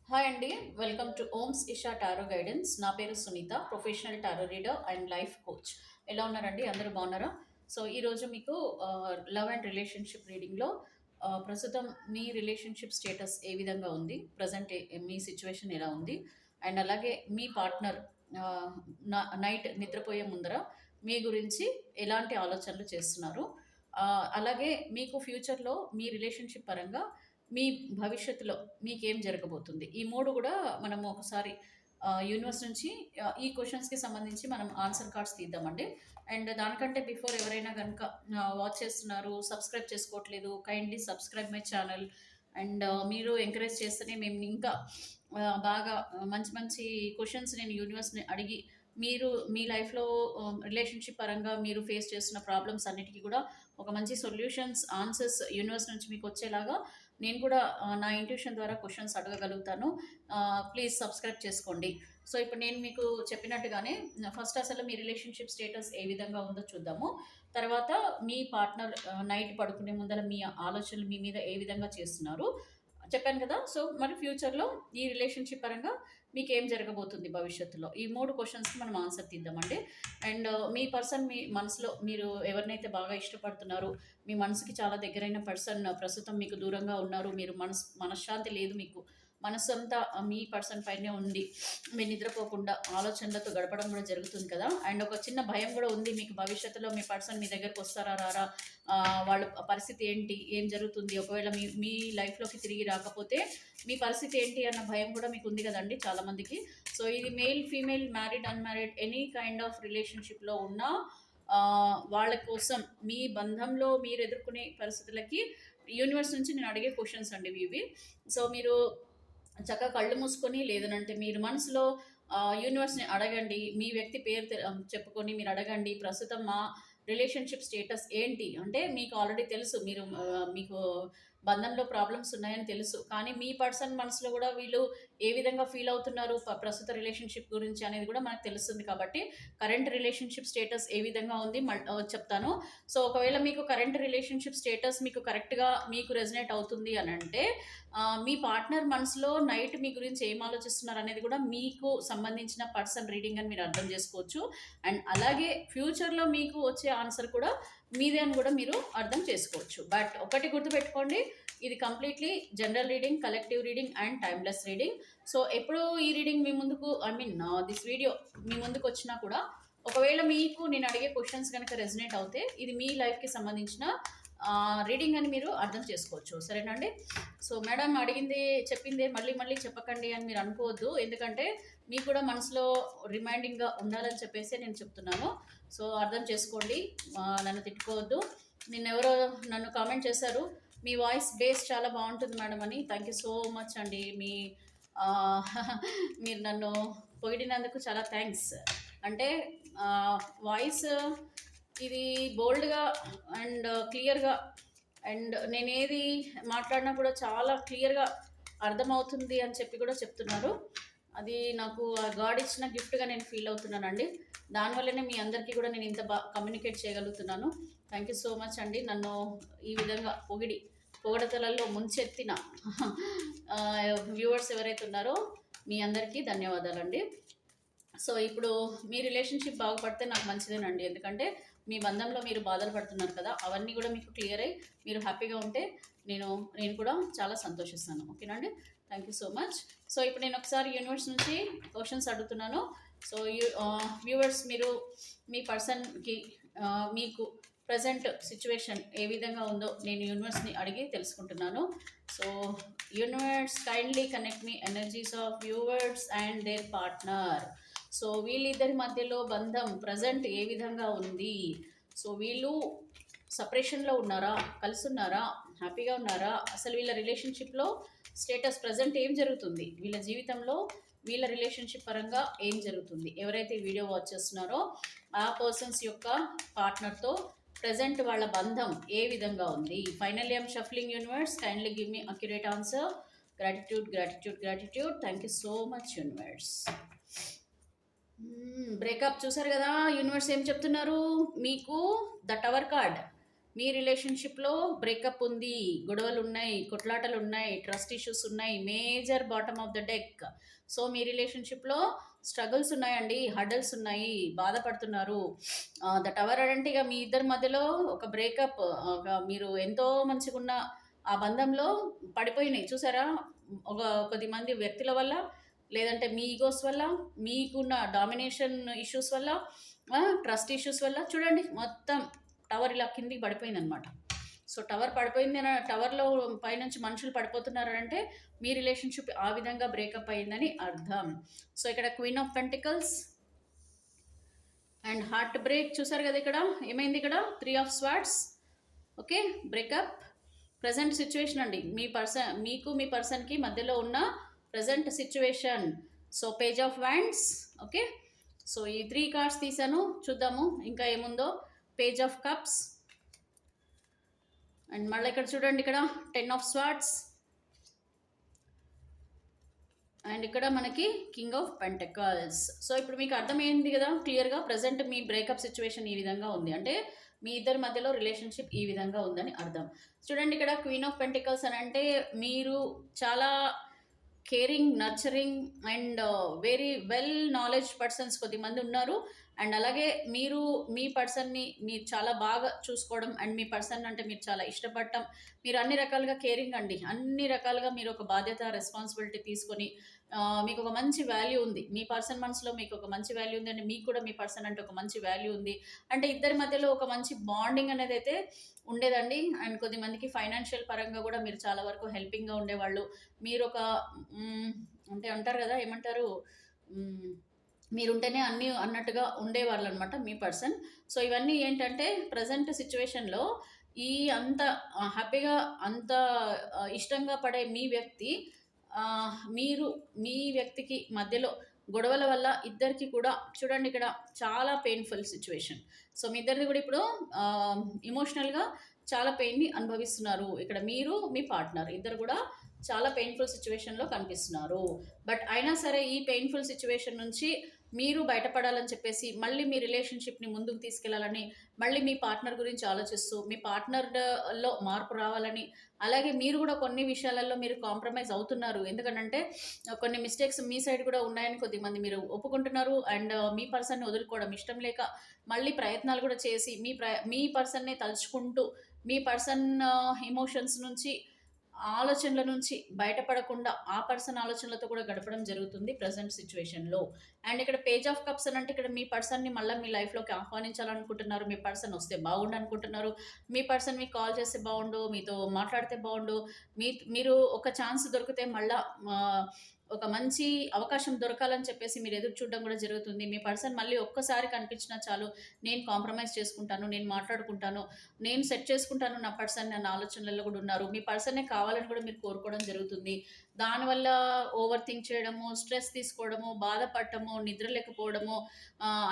Hi అండి. Welcome to Om's Isha tarot guidance. నా పేరు Sunitha, professional tarot reader and life coach. ఎలా ఉన్నారండి? అందరూ బాగున్నారా? సో ఈరోజు మీకు లవ్ అండ్ రిలేషన్షిప్ రీడింగ్లో ప్రస్తుతం మీ రిలేషన్షిప్ స్టేటస్ ఏ విధంగా ఉంది, ప్రజెంట్ మీ సిచ్యువేషన్ ఎలా ఉంది, అండ్ అలాగే మీ పార్ట్నర్ నైట్ నిద్రపోయే ముందర మీ గురించి ఎలాంటి ఆలోచనలు చేస్తున్నారు, అలాగే మీకు ఫ్యూచర్లో మీ రిలేషన్షిప్ పరంగా మీ భవిష్యత్తులో మీకేం జరగబోతుంది? ఈ 3 గూడా మనము ఒకసారి యూనివర్స్ నుంచి ఈ క్వెషన్స్‌కి సంబంధించి మనం ఆన్సర్ కార్డ్స్ తీద్దామండి. అండ్ దానికంటే బిఫోర్ ఎవరైనా గనక వాచ్ చేస్తున్నారు, సబ్స్క్రైబ్ చేసుకోవట్లేదు, kindly subscribe my channel. And మీరు ఎంకరేజ్ చేస్తేనే మేము ఇంకా బాగా మంచి మంచి క్వెషన్స్ నేను యూనివర్స్‌ని అడిగి మీరు మీ లైఫ్‌లో రిలేషన్‌షిప్ పరంగా మీరు ఫేస్ చేస్తున్న ప్రాబ్లమ్స్ అన్నిటికి కూడా ఒక మంచి సొల్యూషన్స్, ఆన్సర్స్ యూనివర్స్ నుంచి మీకొచ్చేలాగా నేను కూడా నా ఇంట్యూషన్ ద్వారా క్వెషన్స్ అడగగలుగుతాను. ప్లీజ్ సబ్స్క్రైబ్ చేసుకోండి. సో, ఇప్పుడు నేను మీకు చెప్పినట్టుగానే ఫస్ట్ అసలు మీ రిలేషన్‌షిప్ స్టేటస్ ఏ విధంగా ఉందో చూద్దాము. తర్వాత మీ పార్ట్నర్ నైట్ పడుకునే ముందల మీ ఆలోచనలు మీ మీద ఏ విధంగా చేస్తున్నారు చెప్పాను కదా! సో, మరి ఫ్యూచర్‌లో ఈ రిలేషన్‌షిప్ పరంగా మీకేం జరగబోతుంది భవిష్యత్తులో? ఈ 3 క్వెషన్స్‌కి మనం ఆన్సర్ తీద్దామండి. అండ్ మీ పర్సన్ మీ మనసులో మీరు ఎవరినైతే బాగా ఇష్టపడుతున్నారో, మీ మనసుకి చాలా దగ్గరైన పర్సన్ ప్రస్తుతం మీకు దూరంగా ఉన్నారు. మీరు మనశ్శాంతి లేదు మీకు. మనస్సంతా మీ పర్సన్ పైనే ఉంది. మీరు నిద్రపోకుండా ఆలోచనలతో గడపడం కూడా జరుగుతుంది కదా! అండ్ ఒక చిన్న భయం కూడా ఉంది మీకు, భవిష్యత్తులో మీ పర్సన్ మీ దగ్గరకొస్తారా? రారా? వాళ్ళ పరిస్థితి ఏంటి? ఏం జరుగుతుంది? ఒకవేళ మీ మీ లైఫ్‌లోకి తిరిగి రాకపోతే మీ పరిస్థితి ఏంటి అన్న భయం కూడా మీకు ఉంది కదండీ చాలామందికి. సో, ఇది male, female, married, unmarried any kind of రిలేషన్‌షిప్‌లో ఉన్న వాళ్ళ కోసం మీ బంధంలో మీరు ఎదుర్కొనే పరిస్థితులకి యూనివర్స్ నుంచి నేను అడిగే క్వెషన్స్ అండి ఇవి. సో, మీరు చక్కగా కళ్ళు మూసుకొని, లేదనంటే మీరు మనసులో యూనివర్స్‌ని అడగండి. మీ వ్యక్తి పేరు చెప్పుకొని మీరు అడగండి. ప్రస్తుతం మా రిలేషన్‌షిప్ స్టేటస్ ఏంటి? అంటే మీకు ఆల్రెడీ తెలుసు. మీరు మీకు బంధంలో ప్రాబ్లమ్స్ ఉన్నాయని తెలుసు. కానీ మీ పర్సన్ మనసులో గూడా వీళ్ళు ఏ విధంగా ఫీల్ అవుతున్నారు ప్రస్తుత రిలేషన్‌షిప్ గురించి అనేది గూడా మనకు తెలుస్తుంది కాబట్టి, కరెంట్ రిలేషన్‌షిప్ స్టేటస్ ఏ విధంగా ఉంది చెప్తాను. సో, ఒకవేళ మీకు కరెంట్ రిలేషన్‌షిప్ స్టేటస్ మీకు కరెక్ట్‌గా మీకు రెజొనేట్ అవుతుంది అనంటే, మీ పార్ట్నర్ మనసులో నైట్ మీ గురించి ఏం ఆలోచిస్తున్నారు అనేది కూడా మీకు సంబంధించిన పర్సన్ రీడింగ్ అని మీరు అర్థం చేసుకోవచ్చు. అండ్ అలాగే ఫ్యూచర్‌లో మీకు వచ్చే ఆన్సర్ కూడా మీదే అని కూడా మీరు అర్థం చేసుకోవచ్చు. బట్ ఒకటి గుర్తుపెట్టుకోండి, ఇది completely general reading, collective reading and timeless reading. So, ఎప్పుడు ఈ రీడింగ్ మీ ముందుకు దిస్ వీడియో మీ ముందుకొచ్చినా కూడా ఒకవేళ మీకు నేను అడిగే క్వెషన్స్ గనక రెజొనేట్ అవుతే ఇది మీ లైఫ్‌కి సంబంధించిన రీడింగ్ అని మీరు అర్థం చేసుకోవచ్చు. సరేనా అండి? సో, మేడం అడిగిందే చెప్పిందే మళ్ళీ మళ్ళీ చెప్పకండి అని మీరు అనుకోవద్దు. ఎందుకంటే మీకు కూడా మనసులో రిమైండింగ్‌గా ఉండాలని చెప్పేసే నేను చెప్తున్నాను. సో, అర్థం చేసుకోండి. నన్ను తిట్టుకోవద్దు. నిన్నెవరో నన్ను కామెంట్ చేశారు, "మీ వాయిస్ బేస్ చాలా బావుంటుంది మేడం" అని. థ్యాంక్ యూ సో మచ్ అండి. ఆహ్, మీరు నన్ను పొగిడినందుకు చాలా థాంక్స్. అంటే వాయిస్ ఇది బోల్డ్‌గా అండ్ క్లియర్‌గా, అండ్ నేనేది మాట్లాడినా కూడా చాలా క్లియర్‌గా అర్థమవుతుంది అని చెప్పి కూడా చెప్తున్నారు. అది నాకు ఆ గాడ్ ఇచ్చిన గిఫ్ట్‌గా నేను ఫీల్ అవుతున్నానండి. దానివల్లనే మీ అందరికీ కూడా నేను ఇంత కమ్యూనికేట్ చేయగలుగుతున్నాను. థ్యాంక్ యూ సో మచ్ అండి. నన్ను ఈ విధంగా పొగడతలలో ముంచెత్తిన వ్యూవర్స్ ఎవరైతే ఉన్నారో మీ అందరికీ ధన్యవాదాలండి. సో, ఇప్పుడు మీ రిలేషన్‌షిప్ బాగుపడితే నాకు మంచిదేనండి. ఎందుకంటే మీ బంధంలో మీరు బాధలు పడుతున్నారు కదా! అవన్నీ గూడా మీకు క్లియర్ అయ్యి మీరు హ్యాపీగా ఉంటే నేను నేను కూడా చాలా సంతోషిస్తాను. ఓకేనా అండి? Thank you so much. So, ఇప్పుడు నేను ఒకసారి యూనివర్స్ నుంచి క్వెషన్స్ అడుగుతున్నాను. సో, వ్యూవర్స్ మీరు మీ పర్సన్‌కి మీకు ప్రెజెంట్ సిట్యుయేషన్ ఏ విధంగా ఉందో నేను యూనివర్స్‌ని అడిగి తెలుసుకుంటున్నాను. సో, యూనివర్స్ కైండ్లీ కనెక్ట్ మీ energies of viewers and their partner. So, వీళ్ళిద్దరి మధ్యలో బంధం ప్రెజెంట్ ఏ విధంగా ఉంది? సో, వీళ్ళు సెపరేషన్‌లో ఉన్నారా? కలిసున్నారా? హ్యాపీగా ఉన్నారా? అసలు వీళ్ళ రిలేషన్‌షిప్‌లో స్టేటస్ ప్రెజెంట్ ఏం జరుగుతుంది? వీళ్ళ జీవితంలో వీళ్ళ రిలేషన్‌షిప్ పరంగా ఏం జరుగుతుంది? ఎవరైతే ఈ వీడియో వాచ్ చేస్తున్నారో ఆ పర్సన్స్ యొక్క పార్ట్నర్‌తో ప్రెజెంట్ వాళ్ళ బంధం ఏ విధంగా ఉంది? Finally I'm shuffling universe. Kindly give me accurate answer. Gratitude, gratitude, gratitude. Thank you so much universe. Breakup చూసారు కదా! యూనివర్స్ ఏం చెప్తున్నారు? మీకు ద టవర్ కార్డ్. మీ రిలేషన్షిప్లో బ్రేకప్ ఉంది, గొడవలు ఉన్నాయి, కొట్లాటలు ఉన్నాయి, ట్రస్ట్ ఇష్యూస్ ఉన్నాయి, major bottom of the deck. So మీ రిలేషన్షిప్లో స్ట్రగుల్స్ ఉన్నాయండి, హర్డల్స్ ఉన్నాయి, బాధపడుతున్నారు. ద టవర్ అంటే ఇక మీ ఇద్దరి మధ్యలో ఒక బ్రేకప్, మీరు ఎంతో మంచిగా ఉన్న ఆ బంధంలో పడిపోయినాయి చూసారా, ఒక కొద్ది మంది వ్యక్తుల వల్ల, లేదంటే మీ ఈగోస్ వల్ల, మీకున్న డామినేషన్ ఇష్యూస్ వల్ల, ట్రస్ట్ ఇష్యూస్ వల్ల చూడండి మొత్తం టవర్ ఇలా కిందికి పడిపోయింది అనమాట. సో టవర్ పడిపోయింది, టవర్లో పైనుంచి మనుషులు పడిపోతున్నారు అంటే మీ రిలేషన్షిప్ ఆ విధంగా బ్రేకప్ అయిందని అర్థం. సో ఇక్కడ queen of pentacles and heart break చూసారు కదా, ఇక్కడ ఏమైంది, ఇక్కడ 3 of swords. Okay, breakup present situation అండి, మీకు మీ పర్సన్కి మధ్యలో ఉన్న present situation. So page of wands. Okay, so ఈ 3 కార్డ్స్ తీసాను, చూద్దాము ఇంకా ఏముందో. పేజ్ ఆఫ్ కప్స్ అండ్ మళ్ళీ ఇక్కడ చూడండి, ఇక్కడ 10 ఆఫ్ స్వార్డ్స్ అండ్ ఇక్కడ మనకి కింగ్ ఆఫ్ పెంటకల్స్. సో ఇప్పుడు మీకు అర్థమైంది కదా క్లియర్గా, ప్రజెంట్ మీ బ్రేకప్ సిచ్యువేషన్ ఈ విధంగా ఉంది అంటే మీ ఇద్దరి మధ్యలో రిలేషన్షిప్ ఈ విధంగా ఉందని అర్థం. చూడండి ఇక్కడ క్వీన్ ఆఫ్ పెంటికల్స్ అని అంటే మీరు చాలా caring, nurturing and very well knowledge persons కొద్దిమంది ఉన్నారు. అండ్ అలాగే మీరు మీ పర్సన్ని మీరు చాలా బాగా చూసుకోవడం అండ్ మీ పర్సన్ అంటే మీరు చాలా ఇష్టపడటం, మీరు అన్ని రకాలుగా కేరింగ్ అండి, అన్ని రకాలుగా మీరు ఒక బాధ్యత, రెస్పాన్సిబిలిటీ తీసుకొని మీకు ఒక మంచి వాల్యూ ఉంది, మీ పర్సన్ మనసులో మీకు ఒక మంచి వాల్యూ ఉంది అండి, మీకు కూడా మీ పర్సన్ అంటే ఒక మంచి వాల్యూ ఉంది. అంటే ఇద్దరి మధ్యలో ఒక మంచి బాండింగ్ అనేది అయితే ఉండేదండి. అండ్ కొద్దిమందికి ఫైనాన్షియల్ పరంగా కూడా మీరు చాలా వరకు హెల్పింగ్గా ఉండేవాళ్ళు. మీరు ఒక అంటే అంటారు కదా, ఏమంటారు, మీరుంటేనే అన్నీ అన్నట్టుగా ఉండేవాళ్ళు అనమాట మీ పర్సన్. సో ఇవన్నీ ఏంటంటే ప్రజెంట్ సిచ్యువేషన్లో ఈ అంత హ్యాపీగా, అంత ఇష్టంగా పడే మీ వ్యక్తి, మీరు మీ వ్యక్తికి మధ్యలో గొడవల వల్ల ఇద్దరికి కూడా చూడండి ఇక్కడ చాలా పెయిన్ఫుల్ సిచ్యువేషన్. సో మీ ఇద్దరిది కూడా ఇప్పుడు ఇమోషనల్గా చాలా పెయిన్ని అనుభవిస్తున్నారు. ఇక్కడ మీరు మీ పార్ట్నర్ ఇద్దరు కూడా చాలా పెయిన్ఫుల్ సిచ్యువేషన్లో కనిపిస్తున్నారు. బట్ అయినా సరే ఈ పెయిన్ఫుల్ సిచ్యువేషన్ నుంచి మీరు బయటపడాలని చెప్పేసి, మళ్ళీ మీ రిలేషన్షిప్ని ముందుకు తీసుకెళ్లాలని, మళ్ళీ మీ పార్ట్నర్ గురించి ఆలోచిస్తూ మీ పార్ట్నర్లో మార్పు రావాలని, అలాగే మీరు కూడా కొన్ని విషయాలలో మీరు కాంప్రమైజ్ అవుతున్నారు. ఎందుకంటే కొన్ని మిస్టేక్స్ మీ సైడ్ కూడా ఉన్నాయని కొద్దిమంది మీరు ఒప్పుకుంటున్నారు. అండ్ మీ పర్సన్ని వదులుకోవడం ఇష్టం లేక మళ్ళీ ప్రయత్నాలు కూడా చేసి మీ పర్సన్నే తలుచుకుంటూ మీ పర్సన్ ఎమోషన్స్ నుంచి, ఆలోచనల నుంచి బయటపడకుండా ఆ పర్సన్ ఆలోచనలతో కూడా గడపడం జరుగుతుంది ప్రజెంట్ సిచ్యువేషన్లో. అండ్ ఇక్కడ పేజ్ ఆఫ్ కప్స్ అని అంటే ఇక్కడ మీ పర్సన్ని మళ్ళీ మీ లైఫ్లోకి ఆహ్వానించాలనుకుంటున్నారు. మీ పర్సన్ వస్తే బాగుండు అనుకుంటున్నారు. మీ పర్సన్ మీకు కాల్ చేస్తే బాగుండు, మీతో మాట్లాడితే బాగుండు, మీరు ఒక ఛాన్స్ దొరికితే మళ్ళీ ఒక మంచి అవకాశం దొరకాలని చెప్పేసి మీరు ఎదురు చూడడం కూడా జరుగుతుంది. మీ పర్సన్ మళ్ళీ ఒక్కసారి కనిపించినా చాలు, నేను కాంప్రమైజ్ చేసుకుంటాను, నేను మాట్లాడుకుంటాను, నేను సెట్ చేసుకుంటాను నా పర్సన్ అన్న ఆలోచనలలో కూడా ఉన్నారు. మీ పర్సన్నే కావాలని కూడా మీరు కోరుకోవడం జరుగుతుంది. దానివల్ల ఓవర్ థింక్ చేయడము, స్ట్రెస్ తీసుకోవడము, బాధపడటము, నిద్ర లేకపోవడము,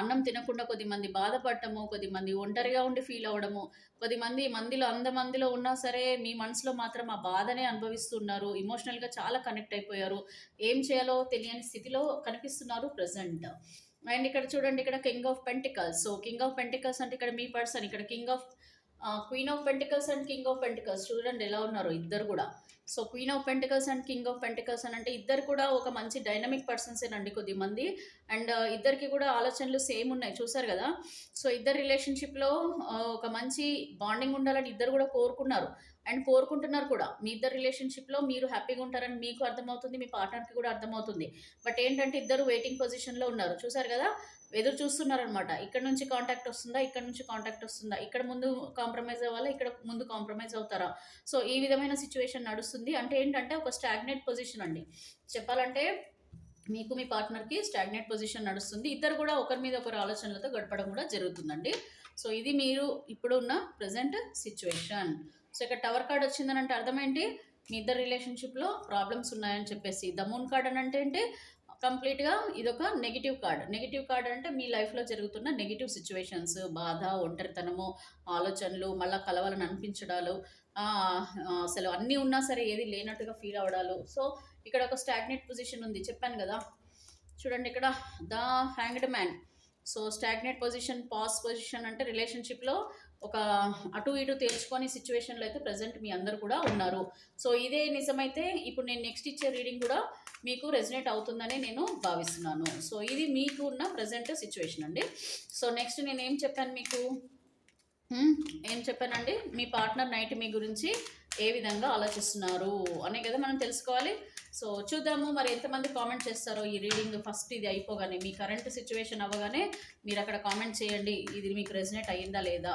అన్నం తినకుండా కొద్దిమంది బాధపడటము, కొద్దిమంది ఒంటరిగా ఉండి ఫీల్ అవ్వడము, కొద్దిమంది అంతమందిలో ఉన్నా సరే మీ మనసులో మాత్రం ఆ బాధనే అనుభవిస్తున్నారు. ఎమోషనల్గా చాలా కనెక్ట్ అయిపోయారు. ఏం చేయాలో తెలియని స్థితిలో కనిపిస్తున్నారు ప్రజెంట్. అండ్ ఇక్కడ చూడండి, ఇక్కడ king of pentacles. So king of pentacles అంటే ఇక్కడ మీ పర్సన్, ఇక్కడ queen of pentacles and king of pentacles చూడండి ఎలా ఉన్నారు ఇద్దరు కూడా. So queen of pentacles and king of pentacles అని అంటే ఇద్దరు కూడా ఒక మంచి డైనమిక్ పర్సన్సేనండి కొద్దిమంది. అండ్ ఇద్దరికి కూడా ఆలోచనలు సేమ్ ఉన్నాయి చూసారు కదా. సో ఇద్దరు రిలేషన్షిప్లో ఒక మంచి బాండింగ్ ఉండాలని ఇద్దరు కూడా కోరుకున్నారు అండ్ కోరుకుంటున్నారు కూడా. మీ ఇద్దరు రిలేషన్షిప్లో మీరు హ్యాపీగా ఉంటారని మీకు అర్థమవుతుంది, మీ పార్ట్నర్కి కూడా అర్థమవుతుంది. బట్ ఏంటంటే ఇద్దరు వెయిటింగ్ పొజిషన్లో ఉన్నారు చూసారు కదా, ఎదురు చూస్తున్నారనమాట. ఇక్కడ నుంచి కాంటాక్ట్ వస్తుందా, ఇక్కడ నుంచి కాంటాక్ట్ వస్తుందా, ఇక్కడ ముందు కాంప్రమైజ్ అవ్వాలా, ఇక్కడ ముందు కాంప్రమైజ్ అవుతారా. సో ఈ విధమైన సిచ్యువేషన్ నడుస్తుంది. అంటే ఏంటంటే ఒక స్టాగ్నేట్ పొజిషన్ అండి చెప్పాలంటే, మీకు మీ పార్ట్నర్కి స్టాగ్నేట్ పొజిషన్ నడుస్తుంది. ఇద్దరు కూడా ఒకరి మీద ఒకరు ఆలోచనలతో గడపడం కూడా జరుగుతుందండి. సో ఇది మీరు ఇప్పుడు ఉన్న ప్రజెంట్ సిచ్యువేషన్. సో ఇక్కడ టవర్ కార్డ్ వచ్చిందని అంటే అర్థం ఏంటి, మీ ఇద్దరు రిలేషన్షిప్లో ప్రాబ్లమ్స్ ఉన్నాయని చెప్పేసి. ద మూన్ కార్డ్ అని అంటే కంప్లీట్గా ఇదొక నెగిటివ్ కార్డ్. నెగిటివ్ కార్డ్ అంటే మీ లైఫ్లో జరుగుతున్న నెగిటివ్ సిచ్యువేషన్స్, బాధ, ఒంటరితనము, ఆలోచనలు, మళ్ళీ కలవాలని అనిపించడాలు, అసలు అన్నీ ఉన్నా సరే ఏది లేనట్టుగా ఫీల్ అవ్వడాలు. సో ఇక్కడ ఒక స్టాగ్నేట్ పొజిషన్ ఉంది చెప్పాను కదా. చూడండి ఇక్కడ the hanged man. So stagnate position, pass position అంటే రిలేషన్షిప్లో ఒక అటు ఇటు తేల్చుకొని సిచ్యువేషన్లో అయితే ప్రజెంట్ మీ అందరు కూడా ఉన్నారు. సో ఇదే నిజమైతే ఇప్పుడు నేను నెక్స్ట్ ఇచ్చే రీడింగ్ కూడా మీకు రెజనేట్ అవుతుందని నేను భావిస్తున్నాను. సో ఇది మీకు ఉన్న ప్రజెంట్ సిచ్యువేషన్ అండి. సో నెక్స్ట్ నేను ఏం చెప్పాను మీకు, ఏం చెప్పానండి, మీ పార్ట్నర్ నైట్ మీ గురించి ఏ విధంగా ఆలోచిస్తున్నారు అనే కదా మనం తెలుసుకోవాలి. సో చూద్దాము మరి ఎంతమంది కామెంట్ చేస్తారో ఈ రీడింగ్ ఫస్ట్ ఇది అయిపోగానే, మీ కరెంట్ సిచ్యువేషన్ అవ్వగానే మీరు అక్కడ కామెంట్ చేయండి ఇది మీకు రెజనేట్ అయ్యిందా లేదా.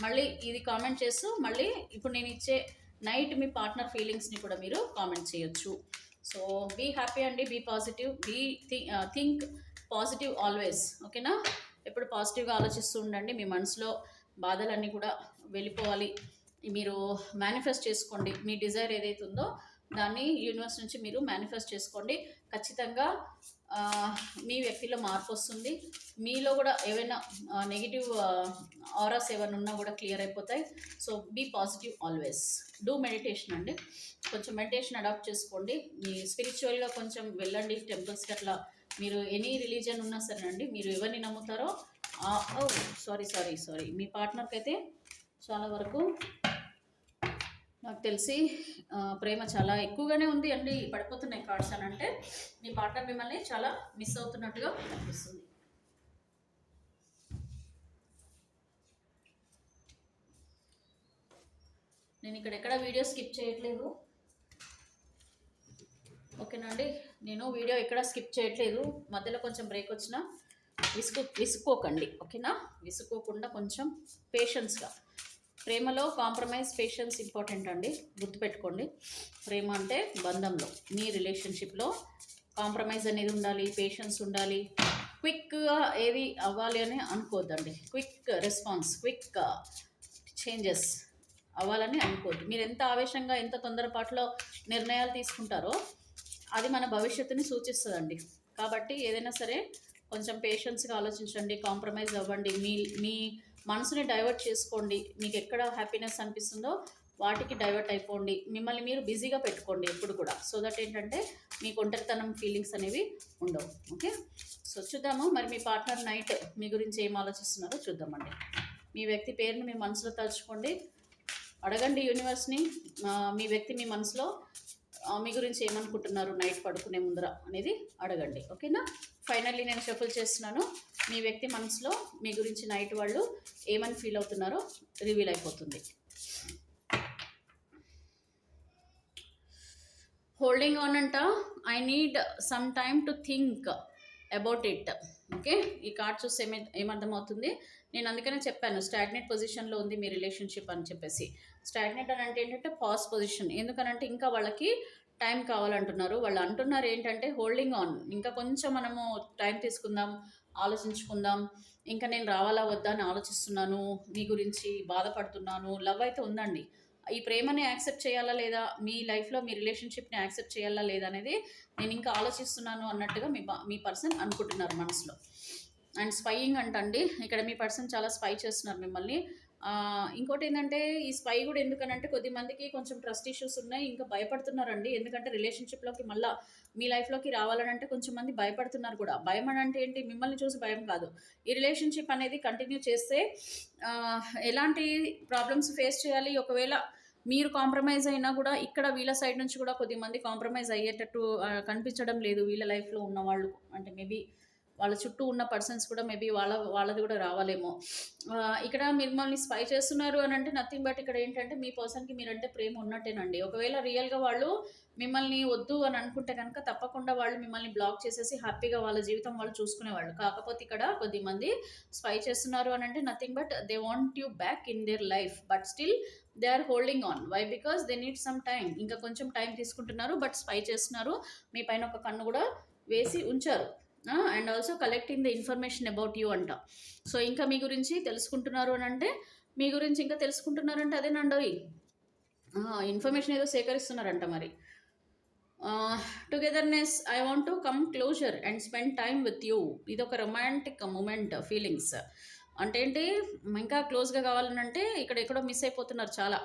మళ్ళీ ఇది కామెంట్ చేస్తూ మళ్ళీ ఇప్పుడు నేను ఇచ్చే నైట్ మీ పార్ట్నర్ ఫీలింగ్స్ని కూడా మీరు కామెంట్ చేయొచ్చు. సో బీ హ్యాపీ అండి, be positive, think positive always, ఓకేనా. ఎప్పుడు పాజిటివ్గా ఆలోచిస్తూ ఉండండి. మీ మనసులో బాధలన్నీ కూడా వెళ్ళిపోవాలి. మీరు మేనిఫెస్ట్ చేసుకోండి. మీ డిజైర్ ఏదైతే ఉందో దాన్ని యూనివర్స్ నుంచి మీరు మేనిఫెస్ట్ చేసుకోండి. ఖచ్చితంగా మీ వ్యక్తిలో మార్పు వస్తుంది. మీలో కూడా ఏవైనా నెగిటివ్ ఆరాస్ ఏమైనా ఉన్నా కూడా క్లియర్ అయిపోతాయి. So be positive always. Do meditation అండి, కొంచెం మెడిటేషన్ అడాప్ట్ చేసుకోండి. మీ స్పిరిచువల్గా కొంచెం వెళ్ళండి టెంపుల్స్కి అట్లా. మీరు ఎనీ రిలీజన్ ఉన్నా సరే అండి, మీరు ఎవరిని నమ్ముతారో సారీ మీ పార్ట్నర్కి అయితే చాలా వరకు నాకు తెలిసి ప్రేమ చాలా ఎక్కువగానే ఉంది అండి. పడిపోతున్నాయి కార్డ్స్ అని అంటే మీ పార్ట్నర్ మిమ్మల్ని చాలా మిస్ అవుతున్నట్టుగా అనిపిస్తుంది. నేను ఇక్కడ ఎక్కడ వీడియో స్కిప్ చేయట్లేదు, ఓకేనా అండి. నేను వీడియో ఎక్కడ స్కిప్ చేయట్లేదు, మధ్యలో కొంచెం బ్రేక్ వచ్చినా విసుకోకండి, ఓకేనా. విసుకోకుండా కొంచెం పేషెన్స్గా. ప్రేమలో కాంప్రమైజ్, పేషెన్స్ ఇంపార్టెంట్ అండి, గుర్తుపెట్టుకోండి. ప్రేమ అంటే బంధంలో, మీ రిలేషన్షిప్లో కాంప్రమైజ్ అనేది ఉండాలి, పేషెన్స్ ఉండాలి. క్విక్గా ఏది అవ్వాలి అని అనుకోవద్దండి. క్విక్ రెస్పాన్స్, క్విక్ చేంజెస్ అవ్వాలని అనుకోవద్దు. మీరు ఎంత ఆవేశంగా, ఎంత తొందరపాటులో నిర్ణయాలు తీసుకుంటారో అది మన భవిష్యత్తుని సూచిస్తుందండి. కాబట్టి ఏదైనా సరే కొంచెం పేషెన్స్గా ఆలోచించండి, కాంప్రమైజ్ అవ్వండి. మీ మనసుని డైవర్ట్ చేసుకోండి. మీకు ఎక్కడ హ్యాపీనెస్ అనిపిస్తుందో వాటికి డైవర్ట్ అయిపోండి. మిమ్మల్ని మీరు బిజీగా పెట్టుకోండి ఎప్పుడు కూడా. సో దట్ ఏంటంటే మీకు ఒంటరితనం ఫీలింగ్స్ అనేవి ఉండవు, ఓకే. సో చూద్దాము మరి మీ పార్ట్నర్ నైట్ మీ గురించి ఏం ఆలోచిస్తున్నారో చూద్దామండి. మీ వ్యక్తి పేరుని మీ మనసులో తలుచుకోండి, అడగండి యూనివర్స్ని. మీ వ్యక్తి మీ మనసులో మీ గురించి ఏమనుకుంటున్నారు నైట్ పడుకునే ముందర అనేది అడగండి, ఓకేనా. ఫైనల్లీ నేను షఫుల్ చేస్తున్నాను. మీ వ్యక్తి మనసులో మీ గురించి నైట్ వాళ్ళు ఏమని ఫీల్ అవుతున్నారో రివీల్ అయిపోతుంది. హోల్డింగ్ ఆన్ అంట, I need some time to think about it, okay. ఈ కార్డ్ చూస్తే ఏమర్థమవుతుంది, నేను అందుకనే చెప్పాను స్టాగ్నేట్ పొజిషన్లో ఉంది మీ రిలేషన్షిప్ అని చెప్పేసి. స్టాగ్నేట్ అని అంటే ఏంటంటే పాజ్ పొజిషన్. ఎందుకనంటే ఇంకా వాళ్ళకి టైం కావాలంటున్నారు. వాళ్ళు అంటున్నారు ఏంటంటే హోల్డింగ్ ఆన్, ఇంకా కొంచెం మనము టైం తీసుకుందాం, ఆలోచించుకుందాం, ఇంకా నేను రావాలా వద్దా అని ఆలోచిస్తున్నాను, మీ గురించి బాధపడుతున్నాను. లవ్ అయితే ఉందండి, ఈ ప్రేమని యాక్సెప్ట్ చేయాలా లేదా, మీ లైఫ్లో మీ రిలేషన్షిప్ని యాక్సెప్ట్ చేయాలా లేదా అనేది నేను ఇంకా ఆలోచిస్తున్నాను అన్నట్టుగా మీ పర్సన్ అనుకుంటున్నారు మనసులో. అండ్ స్పైయింగ్ అంటండి, ఇక్కడ మీ పర్సన్ చాలా స్పై చేస్తున్నారు మిమ్మల్ని. ఇంకోటి ఏంటంటే ఈ స్పై కూడా ఎందుకనంటే కొద్దిమందికి కొంచెం ట్రస్ట్ ఇష్యూస్ ఉన్నాయి, ఇంకా భయపడుతున్నారండి. ఎందుకంటే రిలేషన్షిప్లోకి మళ్ళీ మీ లైఫ్లోకి రావాలనంటే కొంచెం మంది భయపడుతున్నారు కూడా. భయం అని అంటే ఏంటి, మిమ్మల్ని చూసి భయం కాదు. ఈ రిలేషన్షిప్ అనేది కంటిన్యూ చేస్తే ఎలాంటి ప్రాబ్లమ్స్ ఫేస్ చేయాలి, ఒకవేళ మీరు కాంప్రమైజ్ అయినా కూడా ఇక్కడ వీళ్ళ సైడ్ నుంచి కూడా కొద్దిమంది కాంప్రమైజ్ అయ్యేటట్టు కనిపించడం లేదు వీళ్ళ లైఫ్లో ఉన్న వాళ్ళు. అంటే మేబీ వాళ్ళ చుట్టూ ఉన్న పర్సన్స్ కూడా మేబీ వాళ్ళది కూడా రావాలేమో. ఇక్కడ మిమ్మల్ని స్పై చేస్తున్నారు అని అంటే నథింగ్ బట్ ఇక్కడ ఏంటంటే మీ పర్సన్కి మీరంటే ప్రేమ ఉన్నట్టేనండి. ఒకవేళ రియల్గా వాళ్ళు మిమ్మల్ని వద్దు అని అనుకుంటే కనుక తప్పకుండా వాళ్ళు మిమ్మల్ని బ్లాక్ చేసేసి హ్యాపీగా వాళ్ళ జీవితం వాళ్ళు చూసుకునేవాళ్ళు. కాకపోతే ఇక్కడ కొద్దిమంది స్పై చేస్తున్నారు అని అంటే nothing but they want you back in their life, but still they are holding on. Why? Because they need some time. ఇంకా కొంచెం టైం తీసుకుంటున్నారు, బట్ స్పై చేస్తున్నారు. మీ పైన ఒక కన్ను కూడా వేసి ఉంచారు. And also collecting the information about you అంట. సో ఇంకా మీ గురించి తెలుసుకుంటున్నారు అని అంటే, మీ గురించి ఇంకా తెలుసుకుంటున్నారంటే అదేనండి, ఇన్ఫర్మేషన్ ఏదో సేకరిస్తున్నారంట మరి. Togetherness, I want to come closer and spend time with you. ఇది ఒక రొమాంటిక్ మూమెంట్ ఫీలింగ్స్. అంటే ఏంటి, ఇంకా క్లోజ్గా కావాలనంటే ఇక్కడ ఎక్కడో మిస్ అయిపోతున్నారు చాలా.